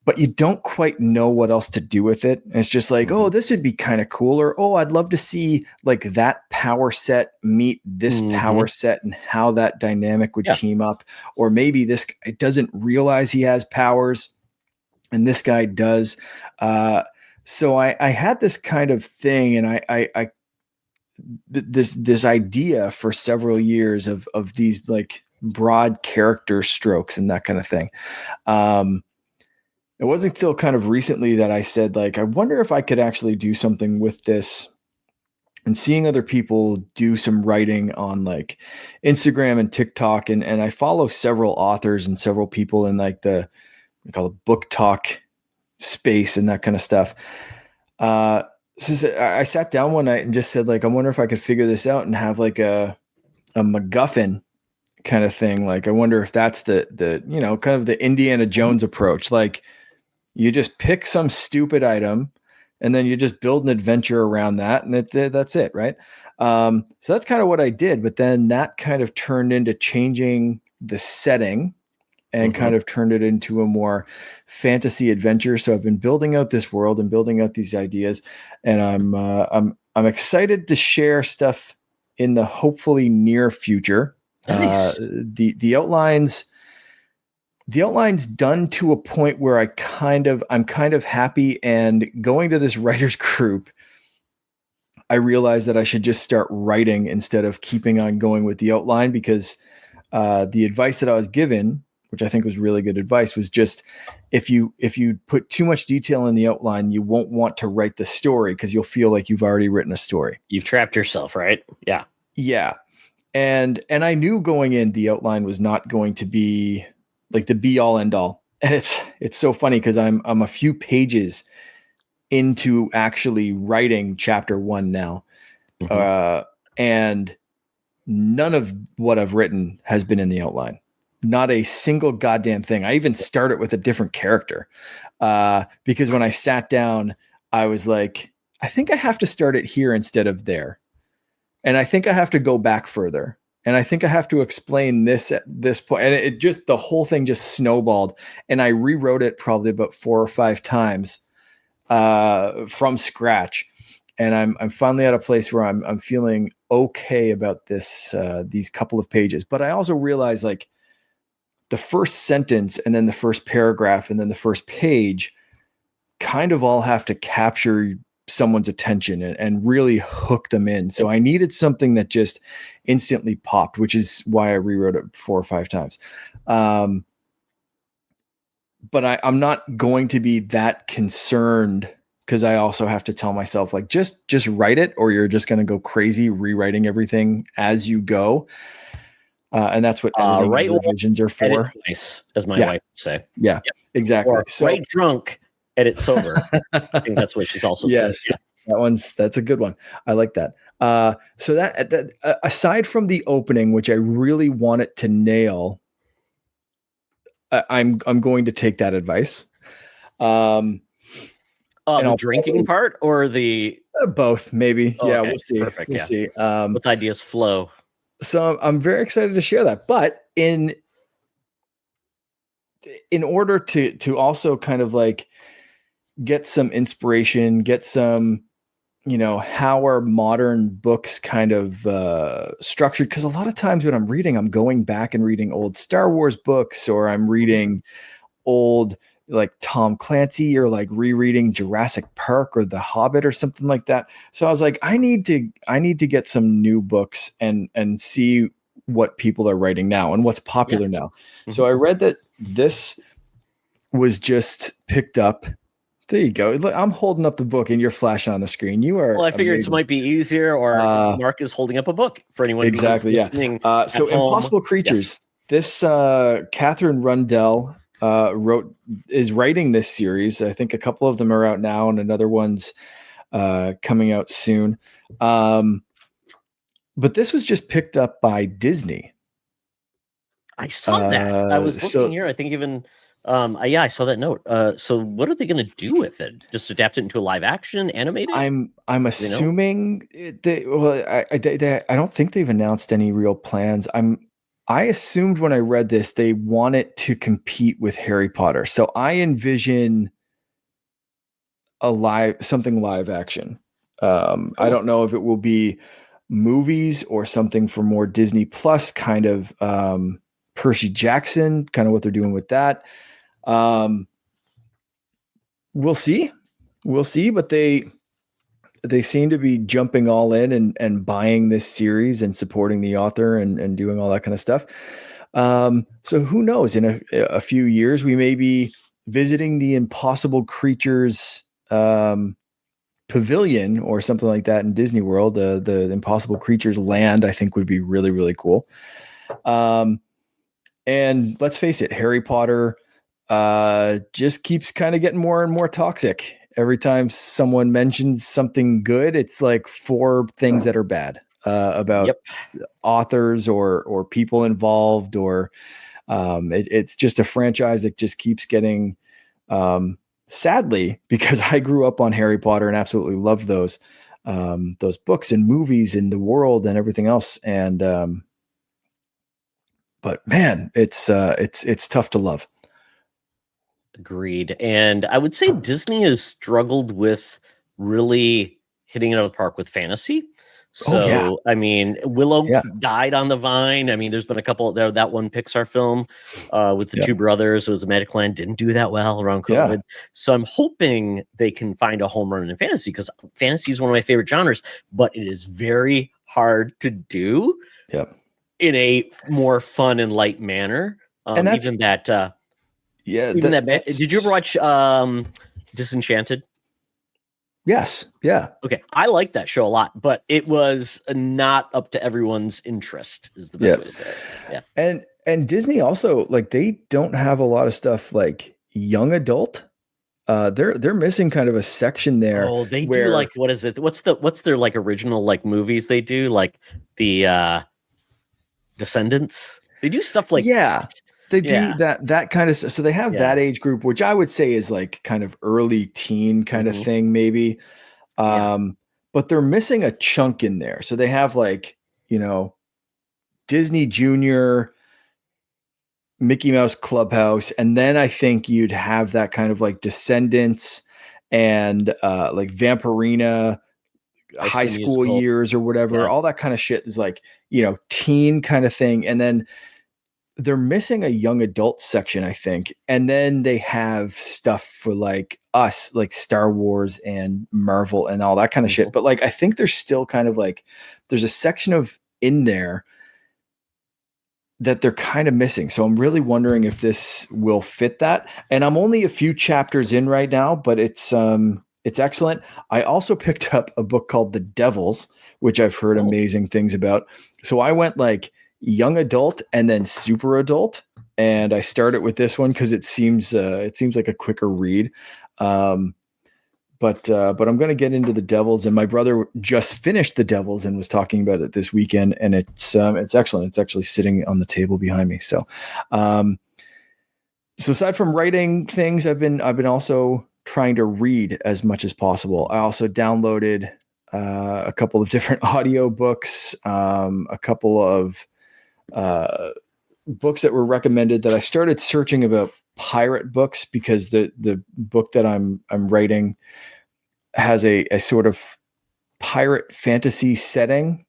but you don't quite know what else to do with it. And it's just like, oh, this would be kind of cool. Or, oh, I'd love to see like that power set meet this power set and how that dynamic would team up. Or maybe this guy doesn't realize he has powers and this guy does. So I had this kind of thing, and I this idea for several years of these like broad character strokes and that kind of thing. It wasn't until kind of recently that I said, like, I wonder if I could actually do something with this. And seeing other people do some writing on like Instagram and TikTok, and I follow several authors and several people in like the we call it book talk space and that kind of stuff. So I sat down one night and just said, like, I wonder if I could figure this out and have like a MacGuffin kind of thing. Like, I wonder if that's the, you know, kind of the Indiana Jones approach. Like, you just pick some stupid item and then you just build an adventure around that. And that's it. Right. So that's kind of what I did. But then that kind of turned into changing the setting and kind of turned it into a more fantasy adventure. So I've been building out this world and building out these ideas, and I'm excited to share stuff in the hopefully near future. Nice. The outline's done to a point where I'm kind of happy, and going to this writers group, I realized that I should just start writing instead of keeping on going with the outline, because the advice that I was given, which I think was really good advice, was just if you put too much detail in the outline, you won't want to write the story because you'll feel like you've already written a story. You've trapped yourself, right? Yeah. Yeah. And I knew going in, the outline was not going to be like the be all end all. And it's so funny because I'm a few pages into actually writing chapter 1 now. And none of what I've written has been in the outline. Not a single goddamn thing. I even started with a different character because when I sat down, I was like, I think I have to start it here instead of there. And I think I have to go back further. And I think I have to explain this at this point. And it just, the whole thing just snowballed. And I rewrote it probably about 4 or 5 times from scratch. And I'm finally at a place where I'm feeling okay about this, these couple of pages. But I also realized, like, the first sentence and then the first paragraph and then the first page kind of all have to capture someone's attention and really hook them in. So I needed something that just instantly popped, which is why I rewrote it 4 or 5 times. But I'm not going to be that concerned, because I also have to tell myself, like, just write it, or you're just going to go crazy rewriting everything as you go. And that's what editing revisions are for. Nice, as my wife would say. Yeah, exactly. Or so write drunk, edit sober. I think that's what she's also yes, saying. Yeah. That's a good one. I like that. So that aside from the opening, which I really want it to nail, I'm going to take that advice. The drinking part or the both, maybe. Oh, yeah, okay. We'll see. Perfect. We'll see. With ideas flow. So I'm very excited to share that. But in order to also kind of like get some inspiration, get some, you know, how are modern books kind of structured? Because a lot of times when I'm reading, I'm going back and reading old Star Wars books, or I'm reading old, like, Tom Clancy, or like rereading Jurassic Park or The Hobbit or something like that. So I was like, I need to get some new books and see what people are writing now and what's popular now. So I read that this was just picked up. There you go. Look, I'm holding up the book and you're flashing on the screen. You are. Well, I figured amazing. This might be eeasier, or Mark is holding up a book for anyone. Exactly. Who's listening. So Impossible Creatures. Yes. This Catherine Rundell is writing this series. I think a couple of them are out now, and another one's coming out soon. But this was just picked up by Disney. I saw that. I was looking here. I think even I saw that note. So what are they going to do with it? Just adapt it into a live action animated? I'm assuming I don't think they've announced any real plans. I assumed when I read this, they want it to compete with Harry Potter. So I envision something live action. Cool. I don't know if it will be movies or something for more Disney Plus kind of Percy Jackson, kind of what they're doing with that. We'll see, but they seem to be jumping all in and buying this series and supporting the author and doing all that kind of stuff. So who knows, in a few years, we may be visiting the Impossible Creatures pavilion or something like that in Disney World. The Impossible Creatures land, I think, would be really, really cool. And let's face it, Harry Potter, just keeps kind of getting more and more toxic. Every time someone mentions something good, it's like 4 things that are bad about authors or people involved, or it's just a franchise that just keeps getting, sadly, because I grew up on Harry Potter and absolutely loved those books and movies and the world and everything else. And but man, it's tough to love. Agreed. And I would say Disney has struggled with really hitting it out of the park with fantasy. So, I mean, Willow died on the vine. I mean, there's been a couple there. That one Pixar film with the 2 brothers, it was a Magic Land, didn't do that well around COVID. Yeah. So I'm hoping they can find a home run in fantasy, because fantasy is one of my favorite genres, but it is very hard to do in a more fun and light manner. And that's, even that, did you ever watch Disenchanted? Yes. Yeah. Okay. I like that show a lot, but it was not up to everyone's interest, is the best way to say it. Yeah. And Disney also, like, they don't have a lot of stuff like young adult. They're missing kind of a section there. Oh, they do, like, what is it? What's their like original like movies they do? Like the Descendants. They do stuff like They do that kind of stuff. So they have that age group, which I would say is like kind of early teen kind of thing, maybe. But they're missing a chunk in there. So they have, like, you know, Disney Junior, Mickey Mouse Clubhouse, and then I think you'd have that kind of like Descendants and like Vampirina, high school years or whatever. All that kind of shit is like, you know, teen kind of thing. And then they're missing a young adult section, I think. And then they have stuff for like us, like Star Wars and Marvel and all that kind of shit. But like, I think there's still kind of like, there's a section of in there that they're kind of missing. So I'm really wondering if this will fit that. And I'm only a few chapters in right now, but it's excellent. I also picked up a book called The Devils, which I've heard amazing things about. So I went like young adult and then super adult, and I started with this one because it seems like a quicker read. But I'm going to get into The Devils, and my brother just finished The Devils and was talking about it this weekend, and it's excellent. It's actually sitting on the table behind me. So aside from writing things, I've been also trying to read as much as possible. I also downloaded a couple of different audio books, a couple of books that were recommended that I started searching about pirate books, because the book that I'm writing has a sort of pirate fantasy setting,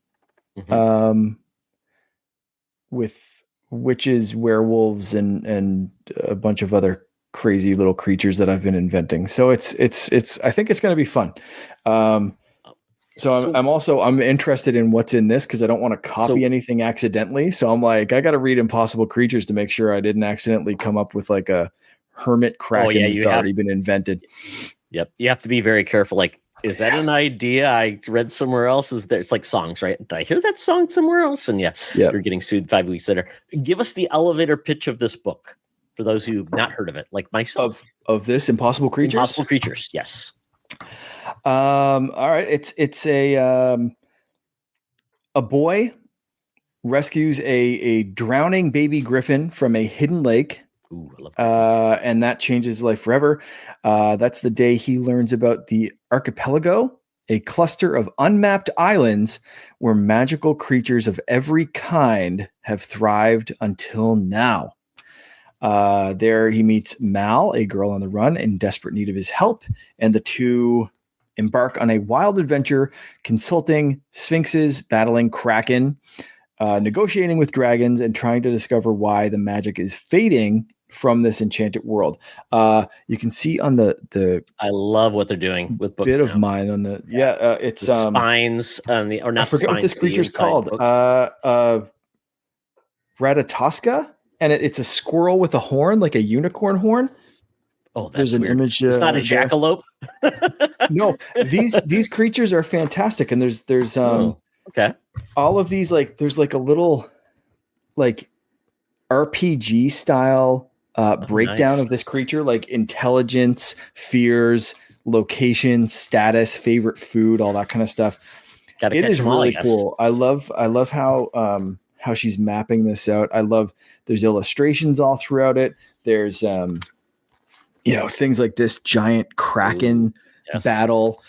with witches, werewolves, and a bunch of other crazy little creatures that I've been inventing. So it's I think it's going to be fun. So I'm interested in what's in this, because I don't want to copy anything accidentally. So I'm like, I got to read Impossible Creatures to make sure I didn't accidentally come up with like a hermit kraken that's already been invented. Yep. You have to be very careful. Like, is that an idea I read somewhere else? It's like songs, right? Did I hear that song somewhere else? And you're getting sued 5 weeks later. Give us the elevator pitch of this book for those who've not heard of it, like myself. Of this Impossible Creatures? Impossible Creatures, yes. All right. It's a boy rescues a drowning baby griffin from a hidden lake. Ooh, I love griffins. And that changes his life forever. That's the day he learns about the archipelago, a cluster of unmapped islands where magical creatures of every kind have thrived until now. There he meets Mal, a girl on the run in desperate need of his help, and the two embark on a wild adventure, consulting sphinxes, battling kraken, negotiating with dragons, and trying to discover why the magic is fading from this enchanted world. You can see on the I love what they're doing with books. Bit now. Of mine on the it's the spines on the, or not. I forget what this creature's called. Ratatosca, and it's a squirrel with a horn, like a unicorn horn. Oh, there's an weird. image. It's not a jackalope. No, these creatures are fantastic, and there's okay, all of these, like there's like a little like RPG style breakdown of this creature, like intelligence, fears, location, status, favorite food, all that kind of stuff. It is really cool. I love how she's mapping this out. I love there's illustrations all throughout it. There's things like this giant kraken battle,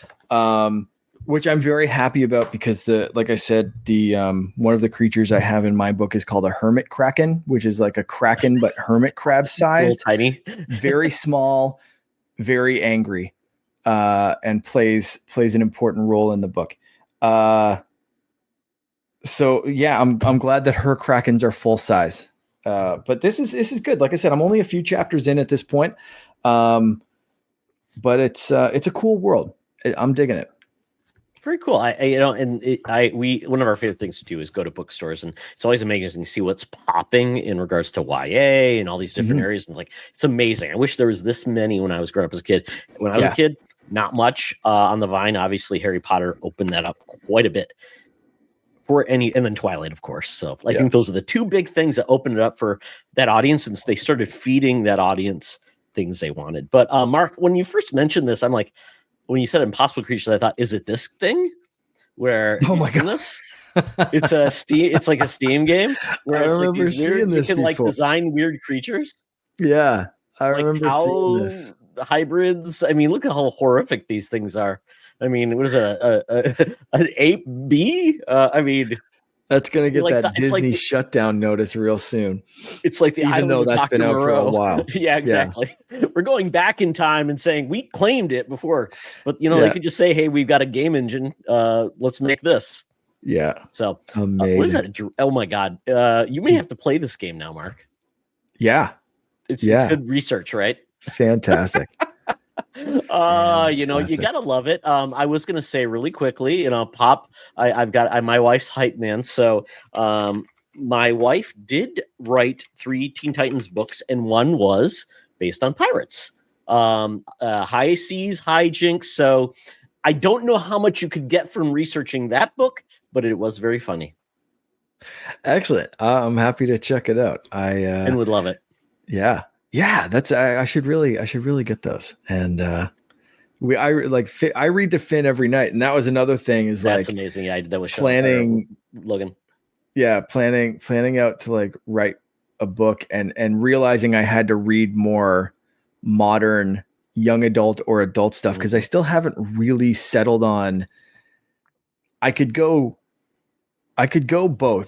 which I'm very happy about because like I said, the one of the creatures I have in my book is called a hermit kraken, which is like a kraken but hermit crab sized, tiny, very small, very angry, and plays an important role in the book. So yeah, I'm glad that her krakens are full size. But this is good. Like I said, I'm only a few chapters in at this point. But it's a cool world. I'm digging it. Very cool. One of our favorite things to do is go to bookstores, and it's always amazing to see what's popping in regards to YA and all these different areas. And it's amazing. I wish there was this many when I was growing up as a kid. When I was a kid, not much on the Vine. Obviously, Harry Potter opened that up quite a bit. And then Twilight, of course. So I think those are the two big things that opened it up for that audience, since they started feeding that audience things they wanted. But Mark, when you first mentioned this, I'm like, when you said Impossible Creatures, I thought, is it this thing where my God, this? It's a Steam. It's like a Steam game where I remember seeing this. You can before. design weird creatures. Yeah, I remember seeing this. Hybrids. I mean, look at how horrific these things are. I mean, what is an ape bee? I mean, that's gonna get that Disney shutdown notice real soon. It's like even though that's been out for a while. Yeah, exactly. Yeah. We're going back in time and saying we claimed it before, but they could just say, "Hey, we've got a game engine. Let's make this." Yeah. So amazing. What is that? Oh my God! You may have to play this game now, Mark. Yeah. It's good research, right? Fantastic. You gotta love it. I was gonna say really quickly, Pop. I've got my wife's hype man. So my wife did write 3 Teen Titans books, and one was based on pirates. High seas, hijinks. So I don't know how much you could get from researching that book, but it was very funny. Excellent. I'm happy to check it out. And would love it. Yeah. Yeah, that's I should really get those. And I read to Finn every night, and that was another thing. That's amazing. Yeah, that was planning Logan. Yeah, planning out to write a book and realizing I had to read more modern young adult or adult stuff because I still haven't really settled on. I could go both.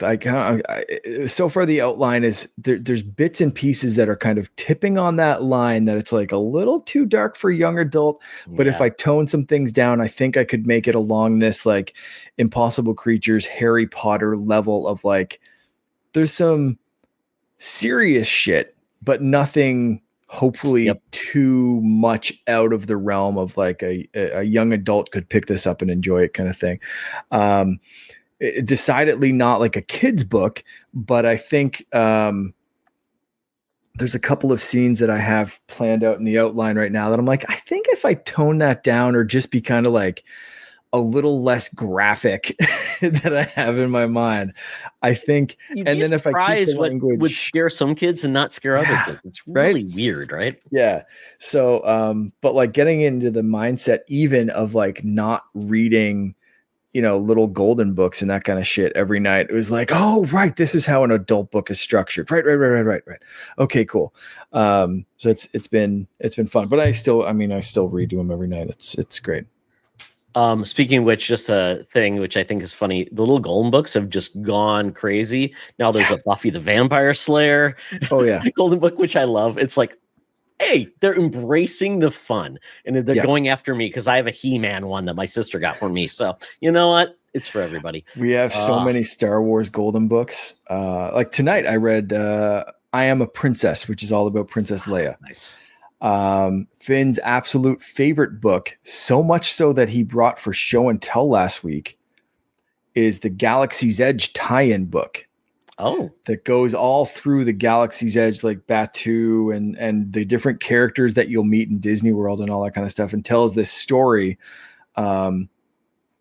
So far the outline is there's bits and pieces that are kind of tipping on that line that it's a little too dark for young adult. But if I tone some things down, I think I could make it along this Impossible Creatures, Harry Potter level of there's some serious shit, but nothing hopefully too much out of the realm of a young adult could pick this up and enjoy it kind of thing. Decidedly not like a kid's book, but I think there's a couple of scenes that I have planned out in the outline right now that I'm I think if I tone that down or just be kind of a little less graphic that I have in my mind, I think. You'd and then if I keep the language, would scare some kids and not scare other kids. It's really weird, right? Yeah. So, but getting into the mindset even of not reading little golden books and that kind of shit every night. It was oh, right. This is how an adult book is structured. Right. Okay, cool. So it's been fun, but I still redo them every night. It's great. Speaking of which, just a thing which I think is funny. The little golden books have just gone crazy. Now there's a Buffy the Vampire Slayer. Oh yeah. Golden book, which I love. It's hey, they're embracing the fun, and they're going after me because I have a He-Man one that my sister got for me. So you know what? It's for everybody. We have so many Star Wars golden books. Tonight I read I Am a Princess, which is all about Princess Leia. Nice. Finn's absolute favorite book, so much so that he brought for show and tell last week, is the Galaxy's Edge tie-in book. Oh, that goes all through the Galaxy's Edge, Batu and the different characters that you'll meet in Disney World and all that kind of stuff, and tells this story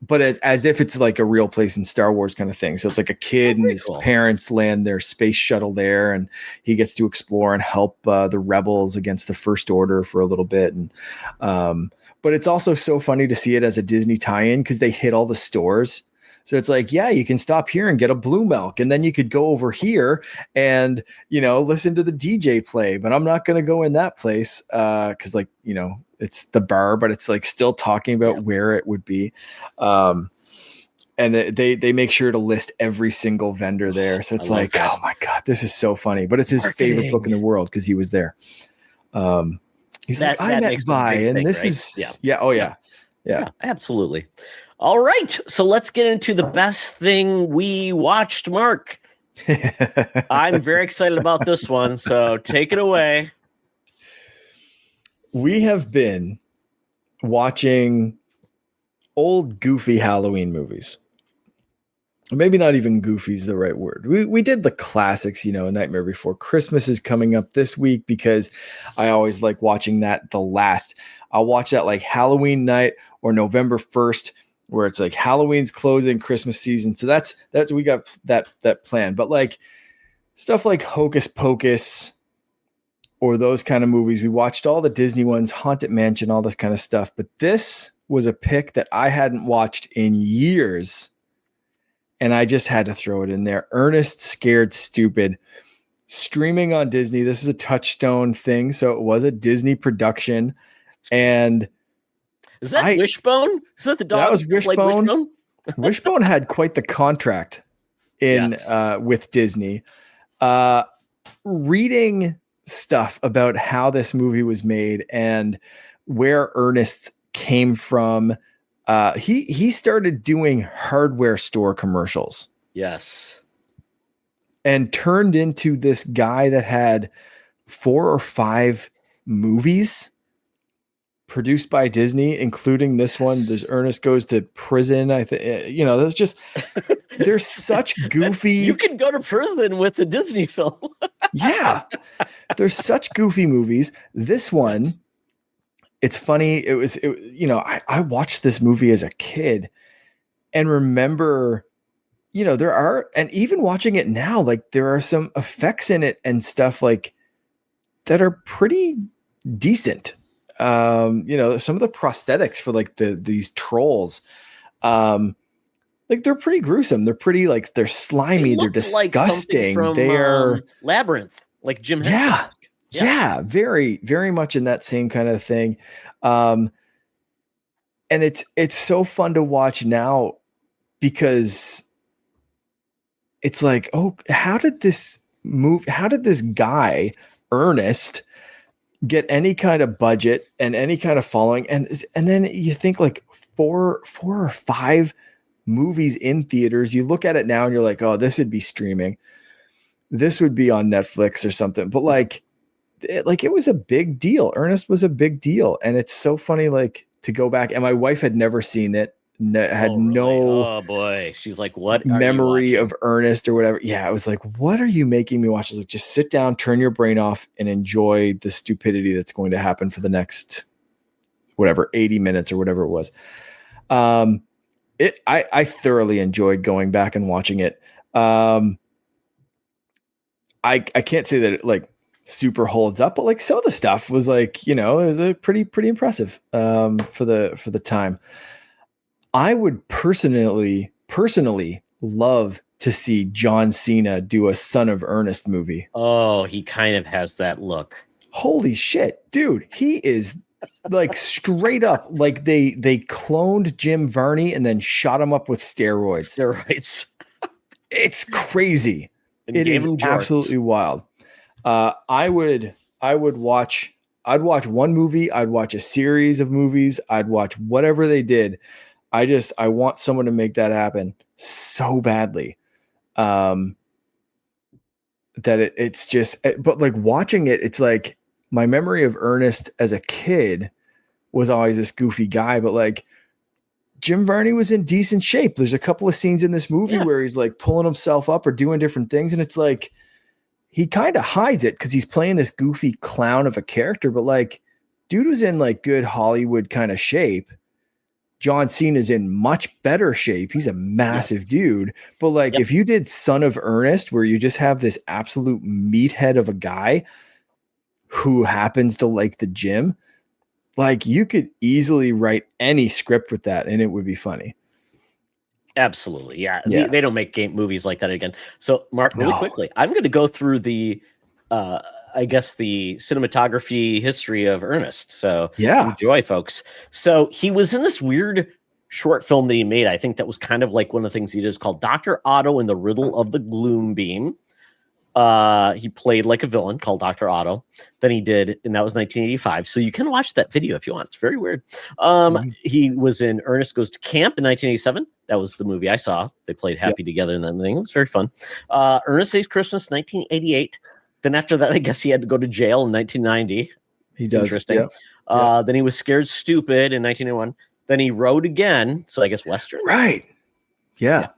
but as if it's like a real place in Star Wars kind of thing. So it's like a kid and his parents land their space shuttle there, and he gets to explore and help the rebels against the First Order for a little bit. And but it's also so funny to see it as a Disney tie-in because they hit all the stores. So it's like, yeah, you can stop here and get a blue milk, and then you could go over here and, listen to the DJ play, but I'm not going to go in that place because it's the bar, but it's like still talking about where it would be. And they make sure to list every single vendor there. So it's like, oh my God, this is so funny, but it's his favorite book in the world because he was there. He's like, I met Vi, and this is, yeah, absolutely. All right, so let's get into the best thing we watched, Mark. I'm very excited about this one, so take it away. We have been watching old goofy Halloween movies. Maybe not even goofy is the right word. We did the classics, A Nightmare Before Christmas is coming up this week because I always like watching that the last. I'll watch that like Halloween night or November 1st, where it's like Halloween's closing, Christmas season. So that's we got that plan. But like stuff like Hocus Pocus or those kind of movies, we watched all the Disney ones, Haunted Mansion, all this kind of stuff. But this was a pick that I hadn't watched in years, and I just had to throw it in there. Earnest, Scared, Stupid, streaming on Disney. This is a Touchstone thing, so it was a Disney production. And is that Wishbone? Is that the dog? That was Wishbone. Wishbone had quite the contract with Disney. Reading stuff about how this movie was made and where Earnest came from. He started doing hardware store commercials. Yes. And turned into this guy that had 4 or 5 movies produced by Disney, including this one. There's Ernest Goes to Prison. I think, there's just, there's such goofy. You can go to prison with a Disney film. Yeah. There's such goofy movies. This one, it's funny. I watched this movie as a kid and remember, and even watching it now, like there are some effects in it and stuff like that are pretty decent. Some of the prosthetics for like these trolls, like they're pretty gruesome. They're pretty they're slimy. They're disgusting. Like they are Labyrinth, like Jim Henson. Yeah, very, very much in that same kind of thing. And it's so fun to watch now because it's like, oh, how did this guy Earnest get any kind of budget and any kind of following? And then you think like 4 or 5 movies in theaters. You look at it now and you're like, oh, this would be streaming. This would be on Netflix or something. But it was a big deal. Earnest was a big deal. And it's so funny, to go back, and my wife had never seen it. Oh boy. She's like, what memory of Earnest or whatever. Yeah. I was like, what are you making me watch? I was like, just sit down, turn your brain off and enjoy the stupidity that's going to happen for the next, 80 minutes or whatever it was. I thoroughly enjoyed going back and watching it. I can't say that it super holds up, but some of the stuff was it was a pretty impressive for the time. I would personally love to see John Cena do a Son of Earnest movie. Oh, he kind of has that look. Holy shit, dude. He is straight up they cloned Jim Varney and then shot him up with steroids. It's crazy. It is absolutely wild. I'd watch one movie. I'd watch a series of movies. I'd watch whatever they did. I want someone to make that happen so badly. That it's just, but watching it, it's like my memory of Earnest as a kid was always this goofy guy, but Jim Varney was in decent shape. There's a couple of scenes in this movie where he's pulling himself up or doing different things. And it's he kind of hides it because he's playing this goofy clown of a character, but dude was in good Hollywood kind of shape. John Cena's in much better shape. He's a massive dude. But like if you did Son of Earnest, where you just have this absolute meathead of a guy who happens to like the gym, like you could easily write any script with that and it would be funny. Absolutely. Yeah. They don't make movies like that again. So Mark, really quickly, I'm going to go through the, I guess the cinematography history of Earnest. So enjoy, folks. So he was in this weird short film that he made. I think that was kind of like one of the things he did, is called Dr. Otto and the Riddle of the Gloom Beam. He played like a villain called Dr. Otto. Then he did, and that was 1985. So you can watch that video if you want. It's very weird. He was in Ernest Goes to Camp in 1987. That was the movie I saw. They played happy together and that thing. It was very fun. Ernest Saves Christmas, 1988. Then after that, I guess he had to go to jail in 1990. He does. Interesting. Then he was Scared Stupid in 1981. Then he wrote again. So I guess Western. Right. Yeah.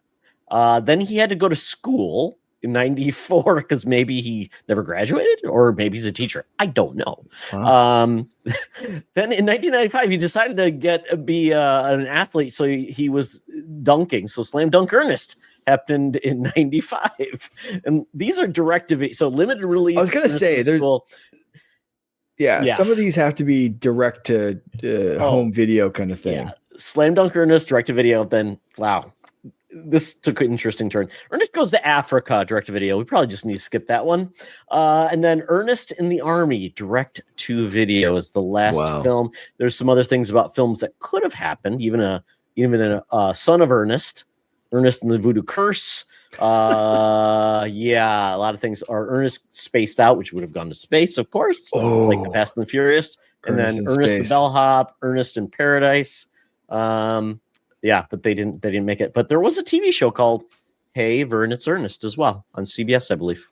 Then he had to go to school in 94 because maybe he never graduated or maybe he's a teacher. I don't know. Wow. Then in 1995, he decided to be an athlete. So he was dunking. So Slam Dunk Earnest happened in 95. And these are direct-to-video. So limited release. I was going to say, there's some of these have to be direct to home video kind of thing. Yeah. Slam Dunk Earnest, direct-to-video. Then, wow. This took an interesting turn. Ernest Goes to Africa, direct-to-video. We probably just need to skip that one. And then Ernest in the Army, direct-to-video is the last film. There's some other things about films that could have happened, even a Son of Ernest, Ernest and the Voodoo Curse. A lot of things are Ernest Spaced Out, which would have gone to space, of course, like the Fast and the Furious. And then Ernest the Bellhop, Ernest in Paradise. But they didn't make it. But there was a TV show called Hey Vern, It's Ernest as well on CBS, I believe.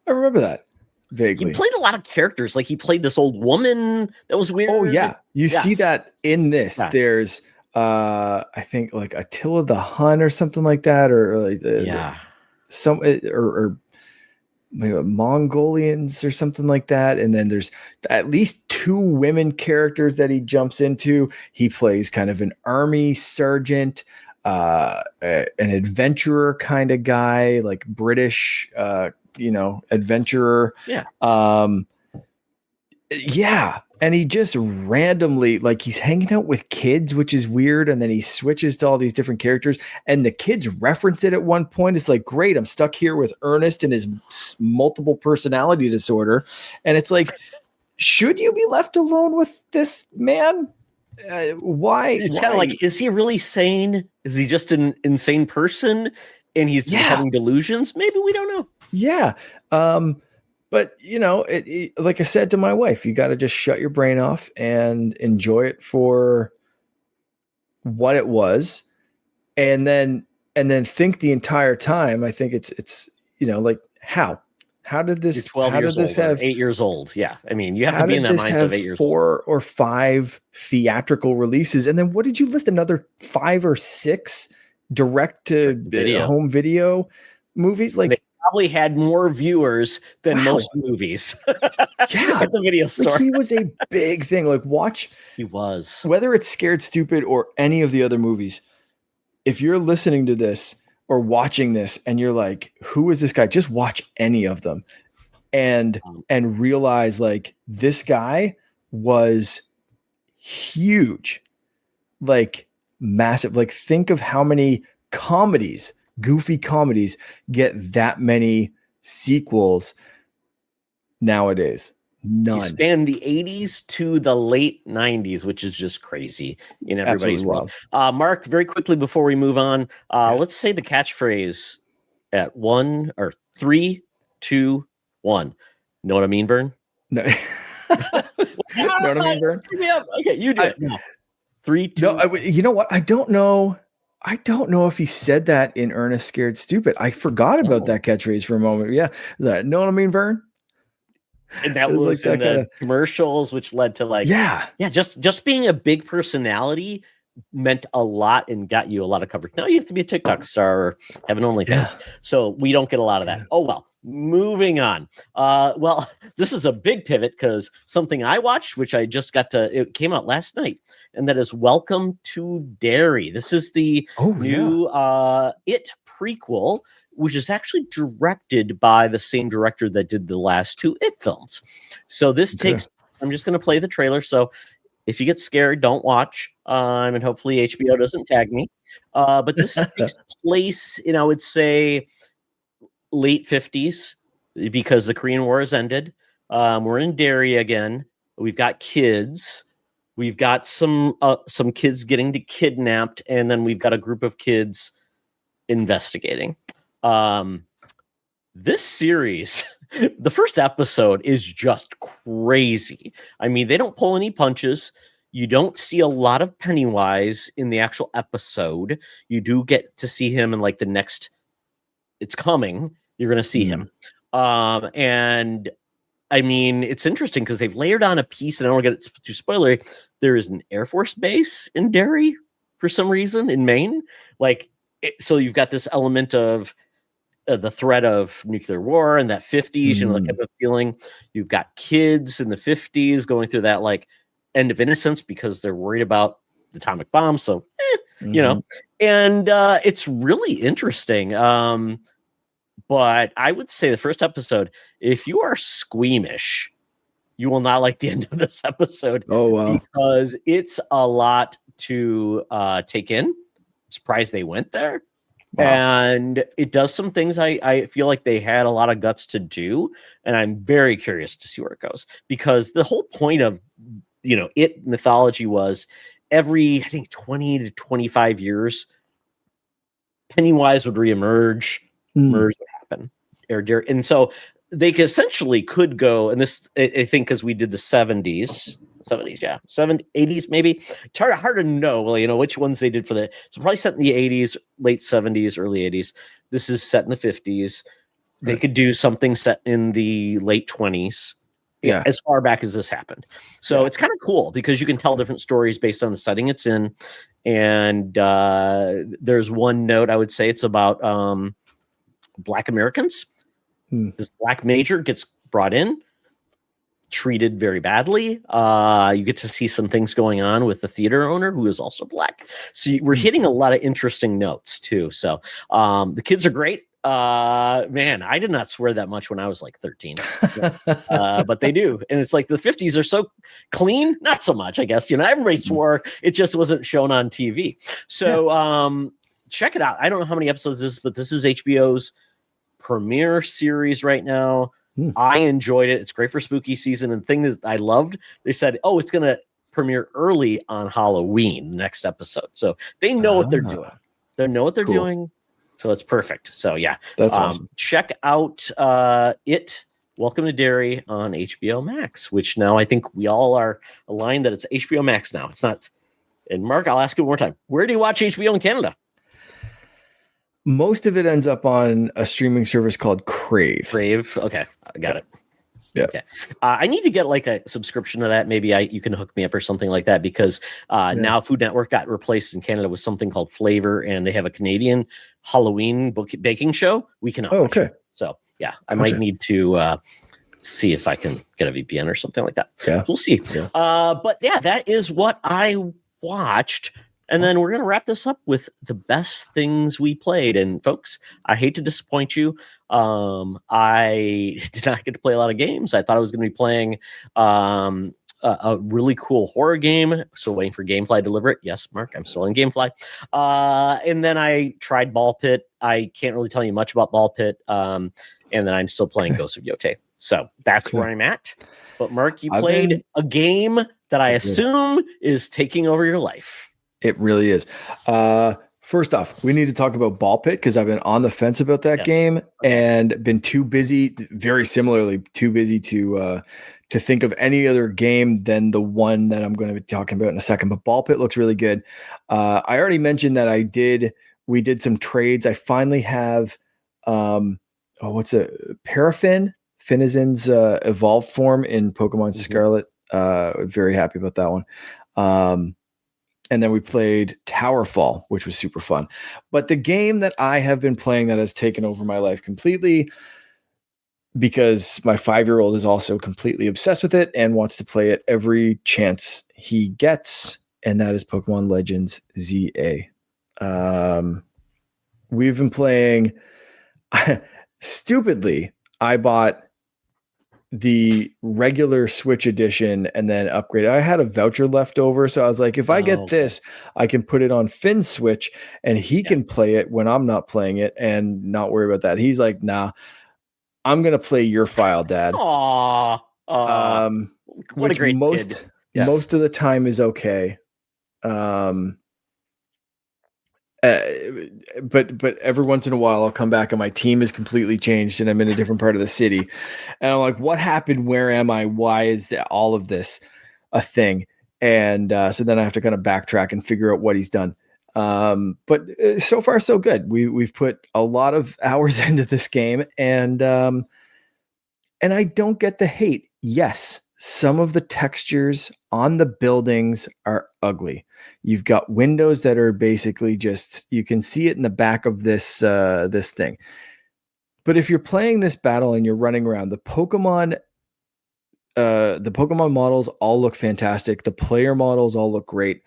I remember that vaguely. He played a lot of characters. Like he played this old woman that was weird. Oh yeah, you see that in this. Yeah. There's I think like Attila the Hun or something like that, or like or maybe Mongolians or something like that. And then there's at least 2 women characters that he jumps into. He plays kind of an army sergeant, an adventurer kind of guy, like British, adventurer. And he just randomly, like, he's hanging out with kids, which is weird. And then he switches to all these different characters, and the kids reference it at one point. It's like, great, I'm stuck here with Ernest and his multiple personality disorder. And it's like, should you be left alone with this man? Why? It's kind of like, is he really sane? Is he just an insane person and he's having delusions? Maybe, we don't know. Yeah. But, like I said to my wife, you got to just shut your brain off and enjoy it for what it was. And then think the entire time. I think it's like, how did this, You're 12 how years did this old, have 8 years old? Yeah. I mean, you have to be in that mindset of 8 years 4 or 5 theatrical releases. And then what did you list? Another 5 or 6 direct to home video movies? Like, probably had more viewers than most movies. At the video store. Like, he was a big thing. Like, watch. He was. Whether it's Scared Stupid or any of the other movies, if you're listening to this or watching this and you're like, who is this guy? Just watch any of them and realize, like, this guy was huge, like massive. Like, think of how many goofy comedies get that many sequels nowadays. None. He spanned the 80s to the late 90s, which is just crazy in everybody's world. Mark, very quickly before we move on, let's say the catchphrase at 1 or 3, 2, 1. Know what I mean, Vern? No. Know what I mean, Vern? Okay, you do it. 3, 2. No, you know what? I don't know if he said that in Ernest Scared Stupid. I forgot about that catchphrase for a moment. Yeah. Know what I mean, Vern? And that was like in the commercials, which led to just being a big personality meant a lot and got you a lot of coverage. Now you have to be a TikTok star or have an OnlyFans. So we don't get a lot of that. Oh, well. Moving on. Well, this is a big pivot because something I watched, which I just it came out last night, and that is Welcome to Derry. This is the new It prequel, which is actually directed by the same director that did the last two It films. So this I'm just going to play the trailer. So if you get scared, don't watch. And hopefully HBO doesn't tag me. But this takes place in, I would say, late 50s, because the Korean War has ended. We're in Derry again. We've got kids. We've got some kids getting kidnapped, and then we've got a group of kids investigating. This series, the first episode is just crazy. I mean, they don't pull any punches. You don't see a lot of Pennywise in the actual episode. You do get to see him in like the next It's Coming. You're going to see him. And I mean, it's interesting because they've layered on a piece, and I don't want to get too spoilery. There is an Air Force base in Derry for some reason in Maine. So you've got this element of the threat of nuclear war in that 50s, that type of feeling. You've got kids in the 50s going through that like end of innocence because they're worried about the atomic bomb. So, and it's really interesting. But I would say the first episode, if you are squeamish, you will not like the end of this episode. Oh, wow. Because it's a lot to take in. I'm surprised they went there. Wow. And it does some things I feel like they had a lot of guts to do. And I'm very curious to see where it goes. Because the whole point of, It mythology was every, I think, 20 to 25 years, Pennywise would reemerge. Merge would happen. And so they essentially could go, and this, I think, because we did the 70s, 80s, maybe. It's hard to know, which ones they did for the, so probably set in the 80s, late 70s, early 80s. This is set in the 50s. They could do something set in the late 20s. Yeah, as far back as this happened. So it's kind of cool because you can tell different stories based on the setting it's in. And there's one note I would say, it's about Black Americans. This black major gets brought in, treated very badly. You get to see some things going on with the theater owner who is also black. So we're hitting a lot of interesting notes too. So the kids are great. Man, I did not swear that much when I was like 13, but they do. And it's like the 50s are so clean. Not so much, I guess, everybody swore, it just wasn't shown on TV. So check it out. I don't know how many episodes this is, but this is HBO's premiere series right now. I enjoyed it. It's great for spooky season. And the thing is, I loved, they said, it's going to premiere early on Halloween, next episode. So they know what they're doing. They know what they're doing. So it's perfect. So yeah, that's awesome. Check out It Welcome to Derry on HBO Max, which now I think we all are aligned that it's HBO Max now. It's not. And Mark, I'll ask you one more time. Where do you watch HBO in Canada? Most of it ends up on a streaming service called Crave. Okay, I got it. Yeah. Okay. I need to get like a subscription to that. Maybe you can hook me up or something like that, because now Food Network got replaced in Canada with something called Flavor, and they have a Canadian Halloween baking show. We cannot. Oh, okay. So yeah, I might need to see if I can get a VPN or something like that. Yeah, we'll see. Yeah. But yeah, that is what I watched. And then we're going to wrap this up with the best things we played. And folks, I hate to disappoint you. I did not get to play a lot of games. I thought I was going to be playing a really cool horror game. Still waiting for Gamefly to deliver it. Yes, Mark, I'm still in Gamefly. And then I tried Ball Pit. I can't really tell you much about Ball Pit. And then I'm still playing Ghost of Yote. So that's where I'm at. But Mark, you played a game that I assume is taking over your life. It really is. First off, we need to talk about Ball Pit because I've been on the fence about that game and been too busy, very similarly, too busy to think of any other game than the one that I'm going to be talking about in a second. But Ball Pit looks really good. I already mentioned that we did some trades. I finally have, Paraffin, Finizen's evolved form in Pokemon Scarlet. Very happy about that one. And then we played Towerfall, which was super fun. But the game that I have been playing that has taken over my life completely, because my 5-year-old is also completely obsessed with it and wants to play it every chance he gets. And that is Pokemon Legends ZA. We've been playing. Stupidly, I bought the regular Switch edition and then upgraded. I had a voucher left over, so I was like, if I get this, I can put it on Finn's Switch and he can play it when I'm not playing it and not worry about that. He's like, nah, I'm gonna play your file, Dad. What a great kid. Yes. Most of the time is okay. But every once in a while I'll come back and my team is completely changed and I'm in a different part of the city and I'm like, what happened? Where am I? Why is all of this a thing? And so then I have to kind of backtrack and figure out what he's done. But so far so good. We've put a lot of hours into this game and I don't get the hate. Yes, some of the textures on the buildings are ugly. You've got windows that are basically just, you can see it in the back of this thing. But if you're playing this battle and you're running around, the Pokemon models all look fantastic. The player models all look great.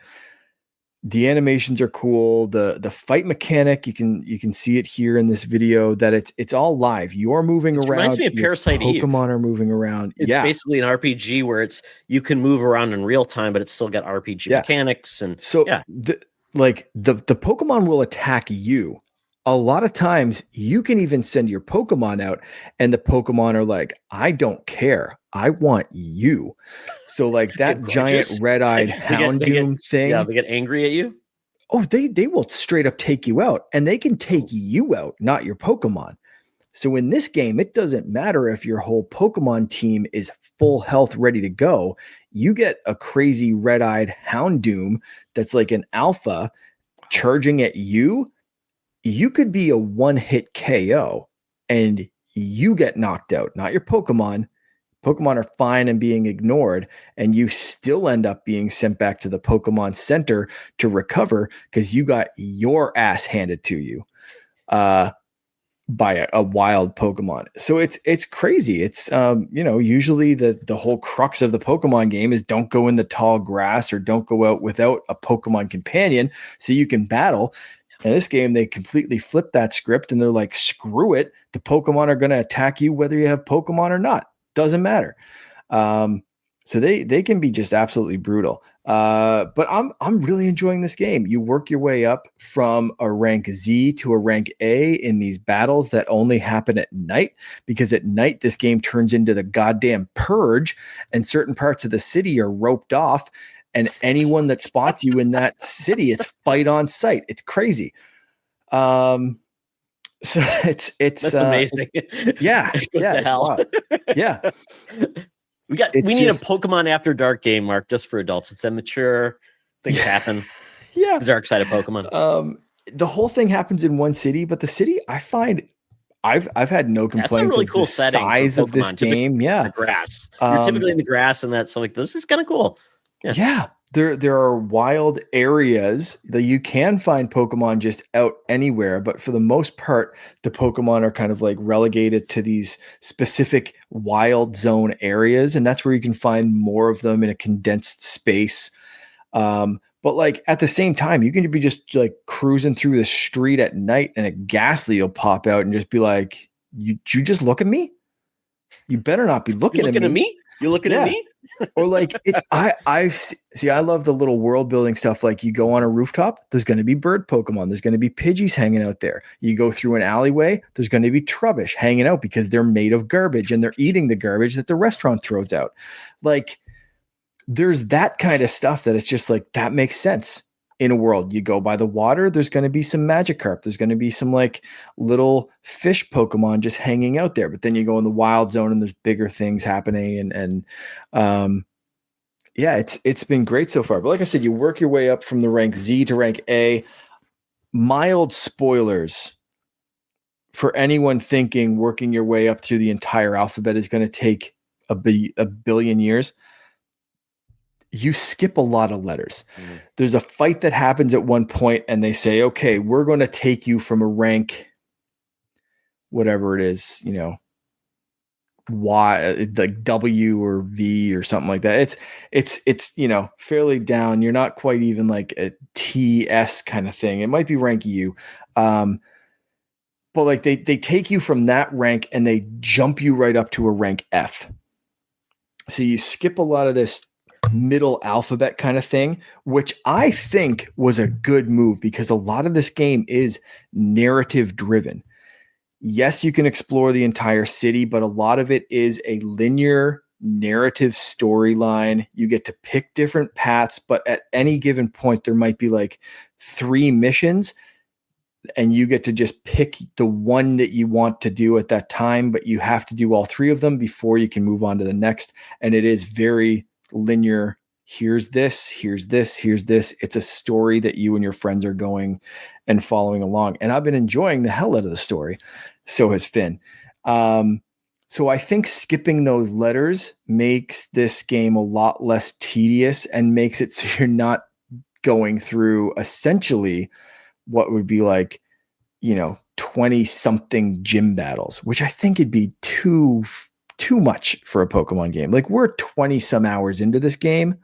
The animations are cool. The fight mechanic, you can see it here in this video that it's all live. You're moving around. Reminds me of Parasite Eve. Pokemon are moving around. It's basically an RPG where you can move around in real time, but it's still got RPG mechanics. And so the Pokemon will attack you. A lot of times you can even send your Pokemon out and the Pokemon are like, I don't care. I want you. So like that giant red-eyed Houndoom thing. Yeah, they get angry at you. Oh, they will straight up take you out and they can take you out, not your Pokemon. So in this game, it doesn't matter if your whole Pokemon team is full health, ready to go. You get a crazy red-eyed Houndoom that's like an alpha charging at you. You could be a one-hit KO and you get knocked out, not your Pokemon. Pokemon are fine and being ignored, and you still end up being sent back to the Pokemon Center to recover because you got your ass handed to you by a wild Pokemon. So it's crazy. It's usually the whole crux of the Pokemon game is don't go in the tall grass or don't go out without a Pokemon companion so you can battle. In this game, they completely flip that script and they're like, screw it. The Pokemon are going to attack you whether you have Pokemon or not. Doesn't matter. So they can be just absolutely brutal. But I'm really enjoying this game. You work your way up from a rank Z to a rank A in these battles that only happen at night, because at night this game turns into the goddamn purge and certain parts of the city are roped off. And anyone that spots you in that city, it's fight on sight. It's crazy. So it's that's amazing. Yeah. Yeah. Hell. Yeah. We need a Pokemon After Dark game, Mark, just for adults. It's immature. Things happen. Yeah. The dark side of Pokemon. The whole thing happens in one city, but the city, I find I've had no complaints. That's a really cool setting. Size of this game. Yeah. The grass. You're typically in the grass and that's so like, this is kind of cool. Yeah. There are wild areas that you can find Pokemon just out anywhere, but for the most part, the Pokemon are kind of like relegated to these specific wild zone areas, and that's where you can find more of them in a condensed space. But like at the same time, you can be just like cruising through the street at night, and a Ghastly will pop out and just be like, "You just look at me? You better not be looking at me. You looking at me?" Or like I see, I love the little world building stuff. Like you go on a rooftop, there's going to be bird Pokemon. There's going to be Pidgeys hanging out there. You go through an alleyway, there's going to be Trubbish hanging out because they're made of garbage and they're eating the garbage that the restaurant throws out. Like there's that kind of stuff that it's just like, that makes sense. In a world, you go by the water, there's going to be some Magikarp. There's going to be some like little fish Pokemon just hanging out there. But then you go in the wild zone and there's bigger things happening. Yeah, it's been great so far. But like I said, you work your way up from the rank Z to rank A. Mild spoilers for anyone thinking working your way up through the entire alphabet is going to take a billion years. You skip a lot of letters. Mm. There's a fight that happens at one point and they say, okay, we're going to take you from a rank, whatever it is, Y, like W or V or something like that. It's fairly down. You're not quite even like a TS kind of thing. It might be rank U. But like they take you from that rank and they jump you right up to a rank F. So you skip a lot of this middle alphabet kind of thing, which I think was a good move because a lot of this game is narrative driven. Yes, you can explore the entire city, but a lot of it is a linear narrative storyline. You get to pick different paths, but at any given point, there might be like 3 missions, and you get to just pick the one that you want to do at that time, but you have to do all 3 of them before you can move on to the next. And it is very linear. Here's this, here's this, here's this. It's a story that you and your friends are going and following along. And I've been enjoying the hell out of the story. So has Finn. So I think skipping those letters makes this game a lot less tedious and makes it so you're not going through essentially what would be like, 20 something gym battles, which I think it'd be too much for a Pokemon game. Like, we're 20 some hours into this game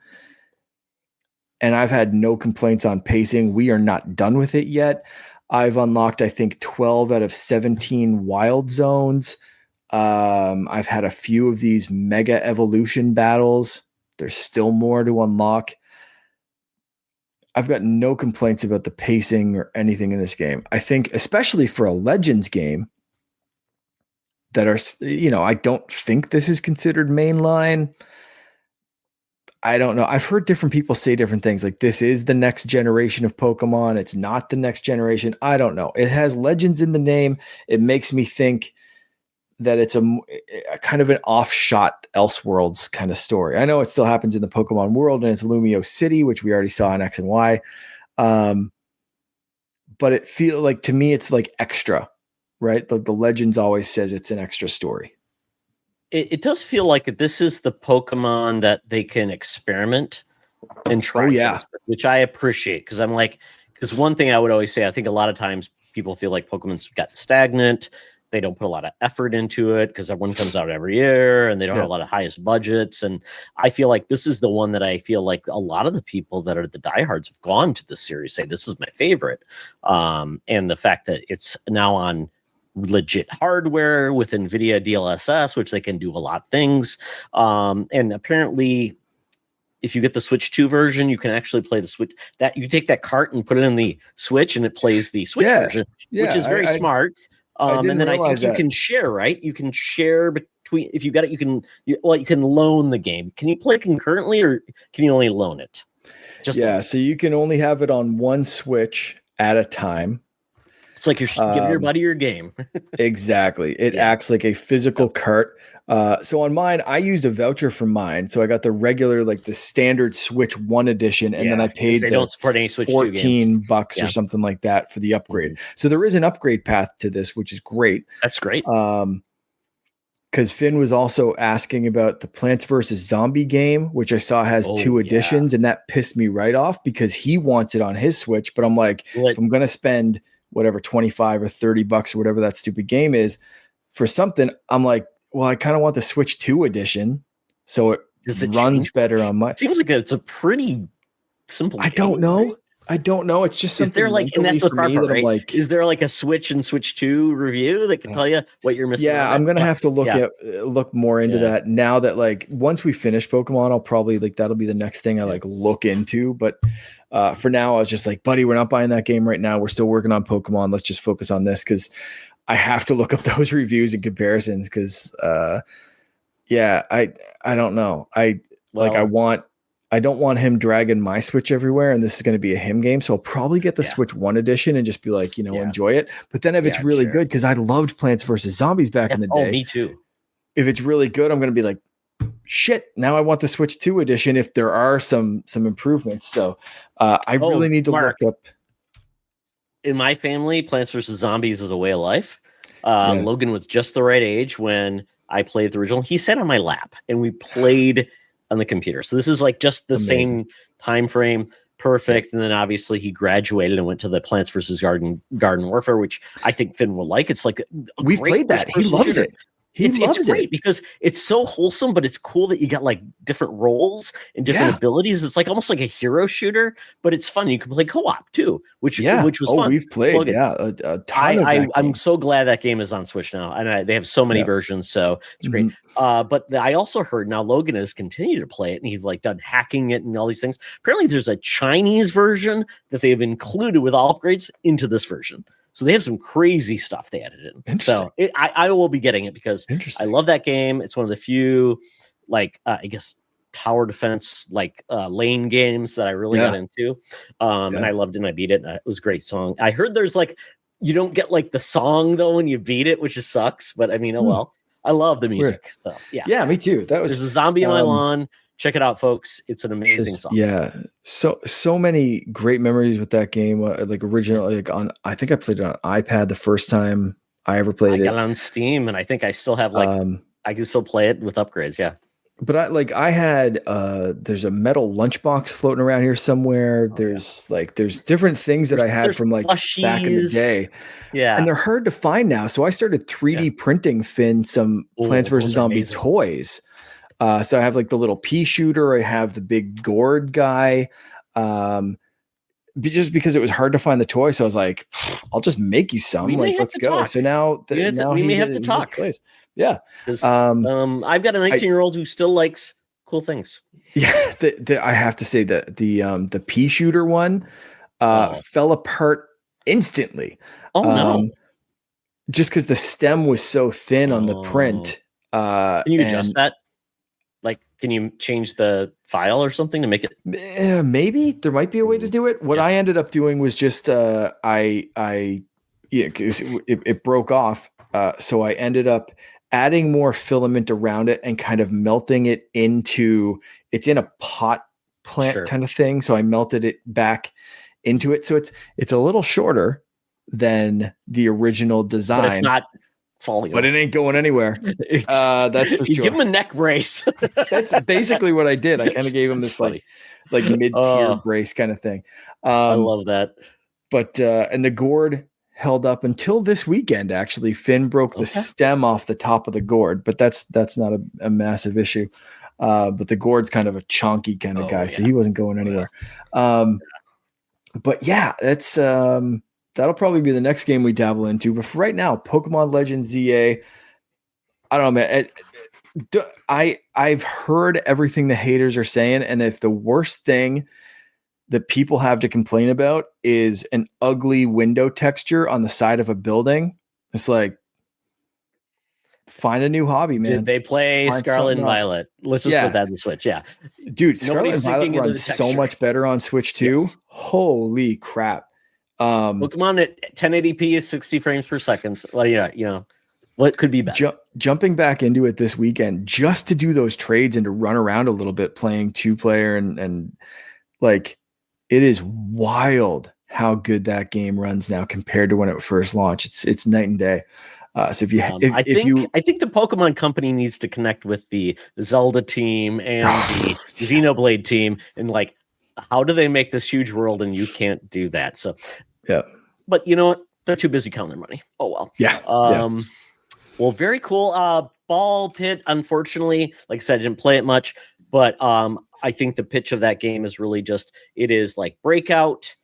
and I've had no complaints on pacing. We are not done with it yet. I've unlocked, I think, 12 out of 17 wild zones. I've had a few of these mega evolution battles. There's still more to unlock. I've got no complaints about the pacing or anything in this game. I think, especially for a Legends game that are, I don't think this is considered mainline. I don't know. I've heard different people say different things. Like, this is the next generation of Pokemon. It's not the next generation. I don't know. It has Legends in the name. It makes me think that it's a kind of an offshot Elseworlds kind of story. I know it still happens in the Pokemon world and it's Lumio City, which we already saw in X and Y. But it feels like, to me, it's like extra, right? The Legends always says it's an extra story. It does feel like this is the Pokemon that they can experiment and try things, which I appreciate. Because one thing I would always say, I think a lot of times people feel like Pokemon's got stagnant. They don't put a lot of effort into it because one comes out every year and they don't have a lot of highest budgets. And I feel like this is the one that I feel like a lot of the people that are the diehards have gone to this series say, this is my favorite. And the fact that it's now on legit hardware with NVIDIA DLSS, which they can do a lot of things. And apparently, if you get the Switch 2 version, you can actually play the Switch. That you take that cart and put it in the Switch, and it plays the Switch version, which is very smart. And then I think you can share, right? You can share between, if you got it, you can loan the game. Can you play concurrently or can you only loan it? So you can only have it on one Switch at a time. It's like you're giving your buddy your game. Exactly. It acts like a physical cart. So on mine, I used a voucher for mine. So I got the regular, like the standard Switch 1 edition. And then I paid don't support any Switch $14 or something like that for the upgrade. Mm-hmm. So there is an upgrade path to this, which is great. That's great. Because Finn was also asking about the Plants vs. Zombie game, which I saw has 2 editions. And that pissed me right off because he wants it on his Switch. But I'm like, if I'm going to spend whatever, 25 or 30 bucks or whatever that stupid game is for something, I'm like, well, I kind of want the Switch 2 edition. So it runs better on my. It seems like it's a pretty simple game. I don't know. Right? I don't know. It's just something. Is there and that's the part, right? Like, is there like a Switch and Switch 2 review that can tell you what you're missing? Yeah, I'm gonna have to look more into that now that once we finish Pokemon, I'll probably that'll be the next thing I look into. But for now, I was just like, buddy, we're not buying that game right now. We're still working on Pokemon. Let's just focus on this because I have to look up those reviews and comparisons because I don't know. I don't want him dragging my Switch everywhere, and this is going to be a him game. So I'll probably get the Switch 1 edition and just be like, enjoy it. But then if it's really good, because I loved Plants vs. Zombies back in the day. Oh, me too. If it's really good, I'm going to be like, shit, now I want the Switch 2 edition if there are some improvements. So I really need to look up. In my family, Plants vs. Zombies is a way of life. Logan was just the right age when I played the original. He sat on my lap, and we played on the computer. So this is just the same time frame. Perfect. And then obviously he graduated and went to the Plants vs. Garden Warfare, which I think Finn will like. It's like we've played that. He loves it. It's great because it's so wholesome, but it's cool that you got like different roles and different abilities. It's like almost like a hero shooter, but it's fun. You can play co-op too, which was fun. We've played a ton of that I'm so glad that game is on Switch now, and they have so many versions, so it's great. But I also heard now Logan has continued to play it, and he's like done hacking it and all these things. Apparently, there's a Chinese version that they've included with all upgrades into this version. So they have some crazy stuff they added in. So I will be getting it because I love that game. It's one of the few, like, I guess, tower defense, like lane games that I really got into. And I loved it and I beat it. And it was a great song. I heard there's like, you don't get like the song though when you beat it, which just sucks. But I mean, oh well. I love the music stuff. Yeah, me too. There's a zombie in my lawn. Check it out, folks. It's an amazing song. Yeah, so many great memories with that game. Like original, like I think I played it on iPad the first time I ever played it. I got it on Steam, and I think I still have I can still play it with upgrades. Yeah, but I had there's a metal lunchbox floating around here somewhere. There's different things that I had from like plushies. Back in the day. Yeah, and they're hard to find now. So I started 3D printing Finn some Plants vs. Zombie toys. So I have like the little pea shooter. I have the big gourd guy. Just because it was hard to find the toy, so I was like, "I'll just make you some. Like, let's go." Talk. So now, we may have to talk. Yeah. I've got a 19-year-old who still likes cool things. Yeah, I have to say that the pea shooter one fell apart instantly. Oh no! Just because the stem was so thin on the print. Can you adjust that? Like, can you change the file or something to make it? Maybe there might be a way to do it. What I ended up doing was just it broke off. So I ended up adding more filament around it and kind of melting it into. It's in a pot plant kind of thing. So I melted it back into it. So it's a little shorter than the original design. But it's not falling, but it ain't going anywhere. That's for sure. Give him a neck brace. That's basically what I did. I kind of gave him this like mid-tier brace kind of thing. I love that. But and the gourd held up until this weekend. Actually, Finn broke the stem off the top of the gourd, but that's not a massive issue. But the gourd's kind of a chonky kind of guy, so he wasn't going anywhere. But yeah, that's that'll probably be the next game we dabble into. But for right now, Pokemon Legends ZA, I don't know, man. I've heard everything the haters are saying, and if the worst thing that people have to complain about is an ugly window texture on the side of a building, it's like, find a new hobby, man. Did they play Scarlet and Violet? Let's just put that in the Switch. Yeah, dude, Scarlet and Violet runs so much better on Switch too. Yes. Holy crap! Pokemon at 1080p is 60 frames per second. Well, what could be better? Jumping back into it this weekend just to do those trades and to run around a little bit playing 2-player and like it is wild how good that game runs now compared to when it first launched. It's night and day. So I think the Pokemon Company needs to connect with the Zelda team and the Xenoblade team and like, how do they make this huge world and you can't do that? So yeah, but you know what? They're too busy counting their money. Oh well. Yeah. Well, very cool. Ball Pit. Unfortunately, like I said, I didn't play it much, but I think the pitch of that game is really just it is like Breakout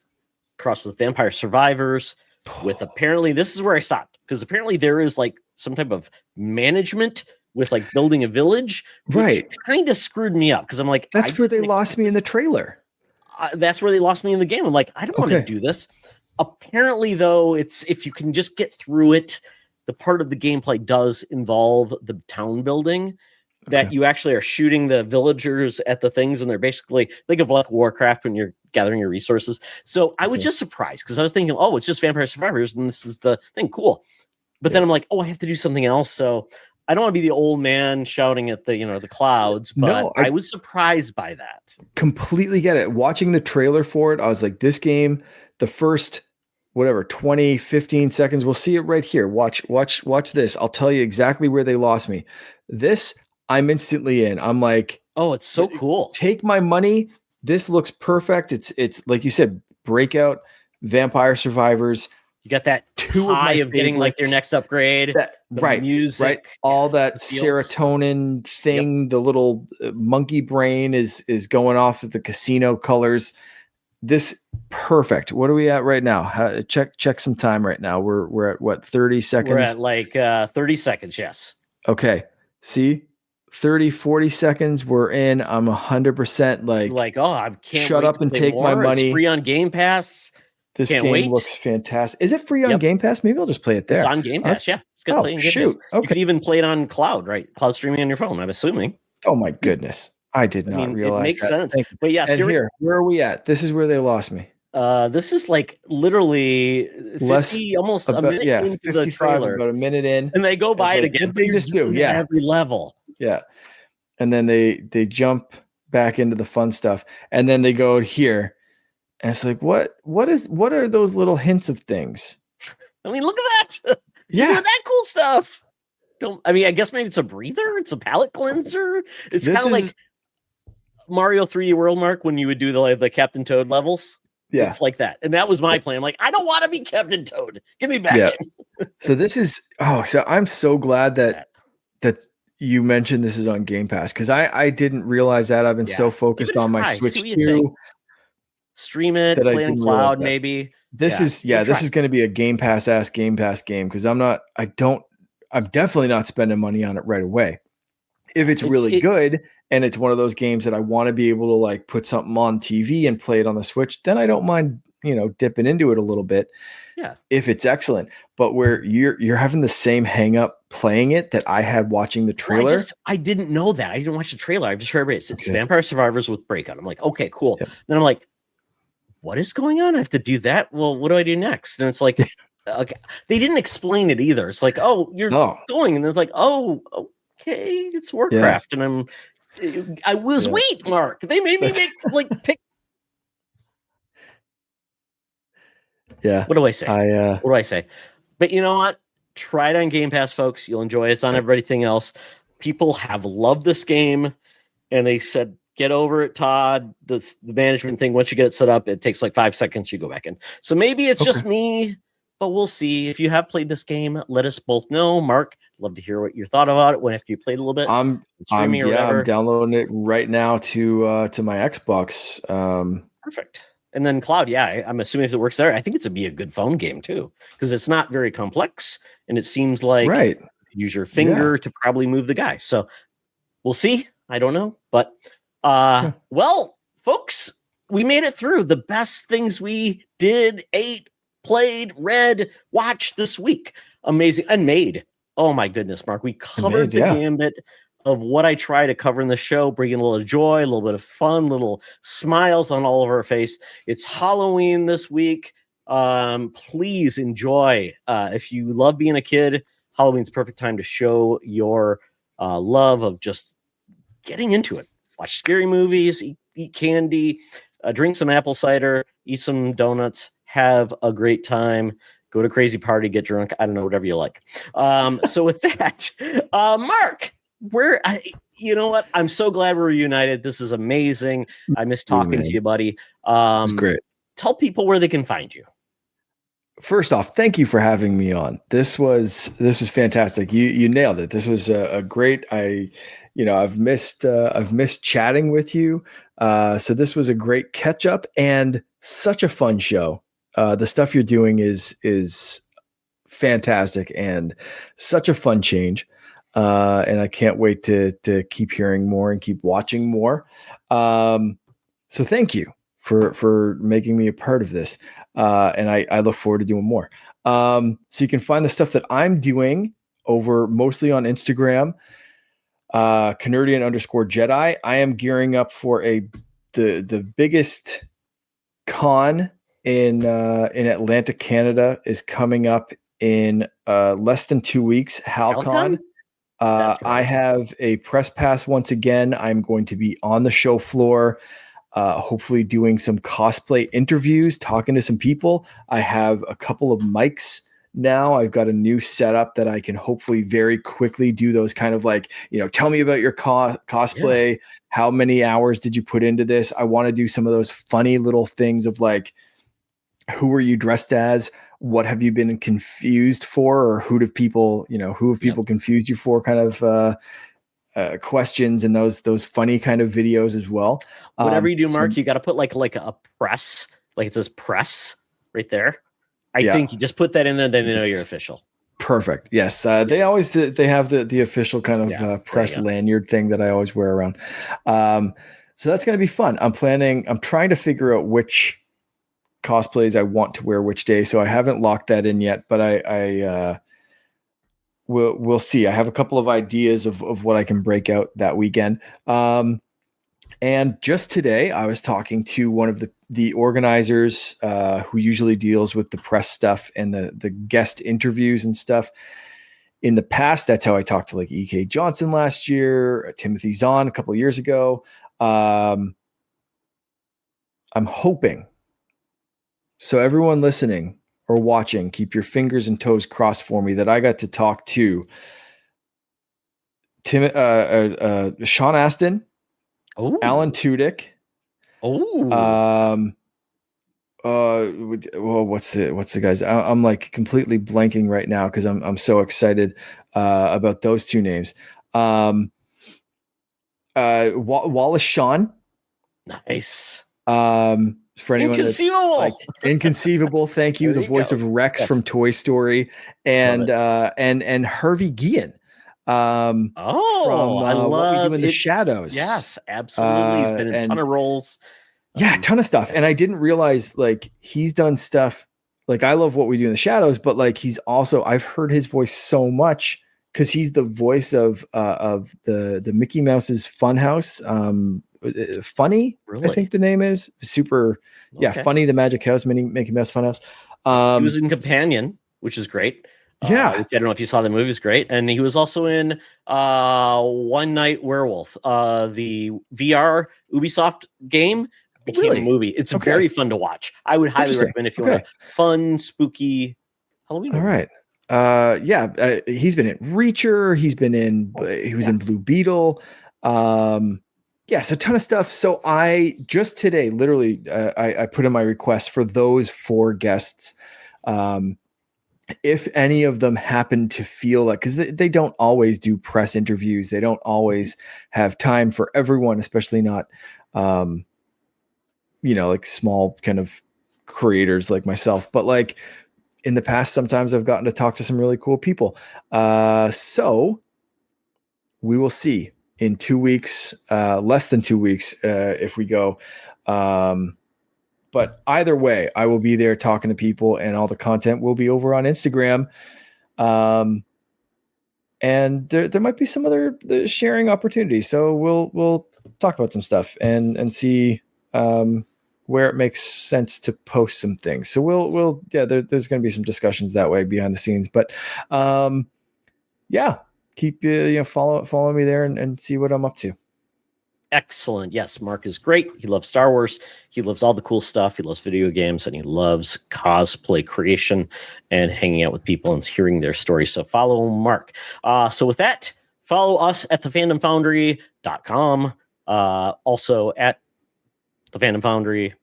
crossed with Vampire Survivors. With apparently, this is where I stopped because apparently there is like some type of management with like building a village, which kind of screwed me up because I'm like, that's where they lost me in the trailer. That's where they lost me in the game. I'm like, I don't want to do this. Apparently, though, it's if you can just get through it, the part of the gameplay does involve the town building. That you actually are shooting the villagers at the things, and they're basically think of like Warcraft when you're gathering your resources. So I was just surprised because I was thinking, oh, it's just Vampire Survivors, and this is the thing, cool. But then I'm like, oh, I have to do something else. So I don't want to be the old man shouting at the clouds. But no, I was surprised by that. Completely get it. Watching the trailer for it, I was like, this game, the first 20, 15 seconds, we'll see it right here. Watch this. I'll tell you exactly where they lost me. This. I'm instantly in. I'm like, oh, it's so cool. Take my money. This looks perfect. It's like you said, Breakout, Vampire Survivors. You got that high of getting like their next upgrade. Music, right. All that serotonin thing, the little monkey brain is going off of the casino colors. This perfect. What are we at right now? Check some time right now. We're at what, 30 seconds? We're at like 30 seconds. Yes. Okay. See, 30, 40 seconds. We're in. I'm 100% like, oh, I can't shut up and take my money. It's free on Game Pass. This game looks fantastic. Is it free on Game Pass? Maybe I'll just play it there. It's on Game Pass. Yeah. It's good playing Game Pass. Okay. You could even play it on cloud, right? Cloud streaming on your phone, I'm assuming. Oh my goodness. I did not realize it makes that. sense. But yeah, here, where are we at? This is where they lost me. This is like literally 50, almost a minute into the trailer. About a minute in. And they go by it again. They just do, every level. Yeah. And then they jump back into the fun stuff. And then they go here. And it's like, what are those little hints of things? I mean, look at that. Yeah, that cool stuff. I guess maybe it's a breather, it's a palate cleanser. It's kind of like Mario 3D World, Mark, when you would do the Captain Toad levels. Yeah. It's like that. And that was my plan. Like, I don't want to be Captain Toad. Get me back in. So this is so I'm so glad that you mentioned this is on Game Pass, because I didn't realize that. I've been so focused on my Switch 2. Stream it, play on cloud, maybe. This is going to be a Game Pass game, because I'm definitely not spending money on it right away. If it's really good and it's one of those games that I want to be able to like put something on TV and play it on the Switch, then I don't mind, dipping into it a little bit. Yeah. If it's excellent. But where you're having the same hang up playing it that I had watching the trailer. Well, I didn't know that. I didn't watch the trailer. I just heard it's Vampire Survivors with Breakout. I'm like, okay, cool. Yep. Then I'm like, what is going on? I have to do that. Well, what do I do next? And it's like, okay. They didn't explain it either. It's like, oh, you're going. And it's like, oh, okay, it's Warcraft. Yeah. And I was wait, Mark. They made me pick. Yeah. What do I say? What do I say? But you know what? Try it on Game Pass, folks. You'll enjoy it. It's on everything else. People have loved this game. And they said, get over it, Todd. The management thing, once you get it set up, it takes like 5 seconds. You go back in. So maybe it's just me, but we'll see. If you have played this game, let us both know. Mark, love to hear what you thought about it after you played a little bit. I'm downloading it right now to my Xbox. Perfect. And then cloud, I'm assuming if it works there, I think it's be a good phone game too, because it's not very complex, and it seems like you can use your finger to probably move the guy. So we'll see. I don't know, but well, folks, we made it through the best things we did, ate, played, read, watched this week. Amazing. And made. Oh my goodness, Mark. We covered the gambit of what I try to cover in the show, bringing a little joy, a little bit of fun, little smiles on all of our face. It's Halloween this week. Please enjoy. If you love being a kid, Halloween's the perfect time to show your love of just getting into it. Watch scary movies, eat candy, drink some apple cider, eat some donuts, have a great time, go to crazy party, get drunk. I don't know, whatever you like. So with that, Mark, you know what? I'm so glad we're reunited. This is amazing. I miss talking to you, buddy. It's great. Tell people where they can find you. First off, thank you for having me on. This was fantastic. You nailed it. This was a great. I've missed chatting with you. So this was a great catch up and such a fun show. The stuff you're doing is fantastic and such a fun change. And I can't wait to keep hearing more and keep watching more. So thank you for making me a part of this. And I look forward to doing more. So you can find the stuff that I'm doing over mostly on Instagram, CaNerdian_Jedi. I am gearing up for the biggest con in Atlanta, Canada is coming up in less than 2 weeks. HalCon. Right. I have a press pass once again. I'm going to be on the show floor, hopefully doing some cosplay interviews, talking to some people. I have a couple of mics now. I've got a new setup that I can hopefully very quickly do those kind of like, tell me about your cosplay. Yeah. How many hours did you put into this? I want to do some of those funny little things of like, who were you dressed as? what have you been confused for, or who have people confused you for, kind of questions, and those funny kind of videos as well. Whatever you do, Mark, you got to put like a press, like it says press right there. I think you just put that in there, then they know you're official. Perfect. Yes. They always they have the official kind of press lanyard thing that I always wear around. So that's going to be fun. I'm trying to figure out which cosplays I want to wear which day. So I haven't locked that in yet, but we'll see. I have a couple of ideas of what I can break out that weekend. And just today I was talking to one of the organizers who usually deals with the press stuff and the guest interviews and stuff. In the past, that's how I talked to like E.K. Johnson last year, Timothy Zahn a couple of years ago. I'm hoping. So everyone listening or watching, keep your fingers and toes crossed for me that I got to talk to Sean Astin, Alan Tudyk. What's the guys? I'm like completely blanking right now because I'm so excited about those two names. Wallace Shawn. Nice. For anyone that's like inconceivable, thank you. The voice of Rex from Toy Story, and Harvey Guillen. From I love What We Do in the Shadows. Yes, absolutely. He's been in a ton of roles. Yeah, a ton of stuff. And I didn't realize like he's done stuff like I love What We Do in the Shadows, but like he's also, I've heard his voice so much because he's the voice of the Mickey Mouse's Funhouse. Funny, really? I think the name is super. Okay. Yeah, Funny, the Magic House, Mickey Mouse Funhouse. He was in Companion, which is great. Which I don't know if you saw the movie, is great. And he was also in One Night Werewolf, the VR Ubisoft game became a movie. It's very fun to watch. I would highly recommend if you want a fun, spooky Halloween movie. All right. He's been in Reacher. He was in Blue Beetle. Yes, a ton of stuff. So I just today, literally, I put in my request for those 4 guests. If any of them happen to feel like, because they don't always do press interviews, they don't always have time for everyone, especially not, like small kind of creators like myself. But like in the past, sometimes I've gotten to talk to some really cool people. So we will see. In 2 weeks, less than 2 weeks, if we go. But either way, I will be there talking to people, and all the content will be over on Instagram. And there might be some other sharing opportunities. So we'll talk about some stuff and see where it makes sense to post some things. So there's going to be some discussions that way behind the scenes. But keep follow me there and see what I'm up to. Excellent. Yes, Mark is great. He loves Star Wars. He loves all the cool stuff. He loves video games, and he loves cosplay creation and hanging out with people and hearing their stories. So follow Mark. So with that, follow us at thefandomfoundry.com. Also at the Fandom Foundry,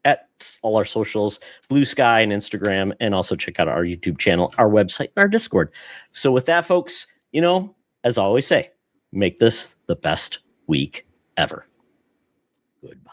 at all our socials, BlueSky and Instagram, and also check out our YouTube channel, our website, and our Discord. So with that, folks, as I always say, make this the best week ever. Goodbye.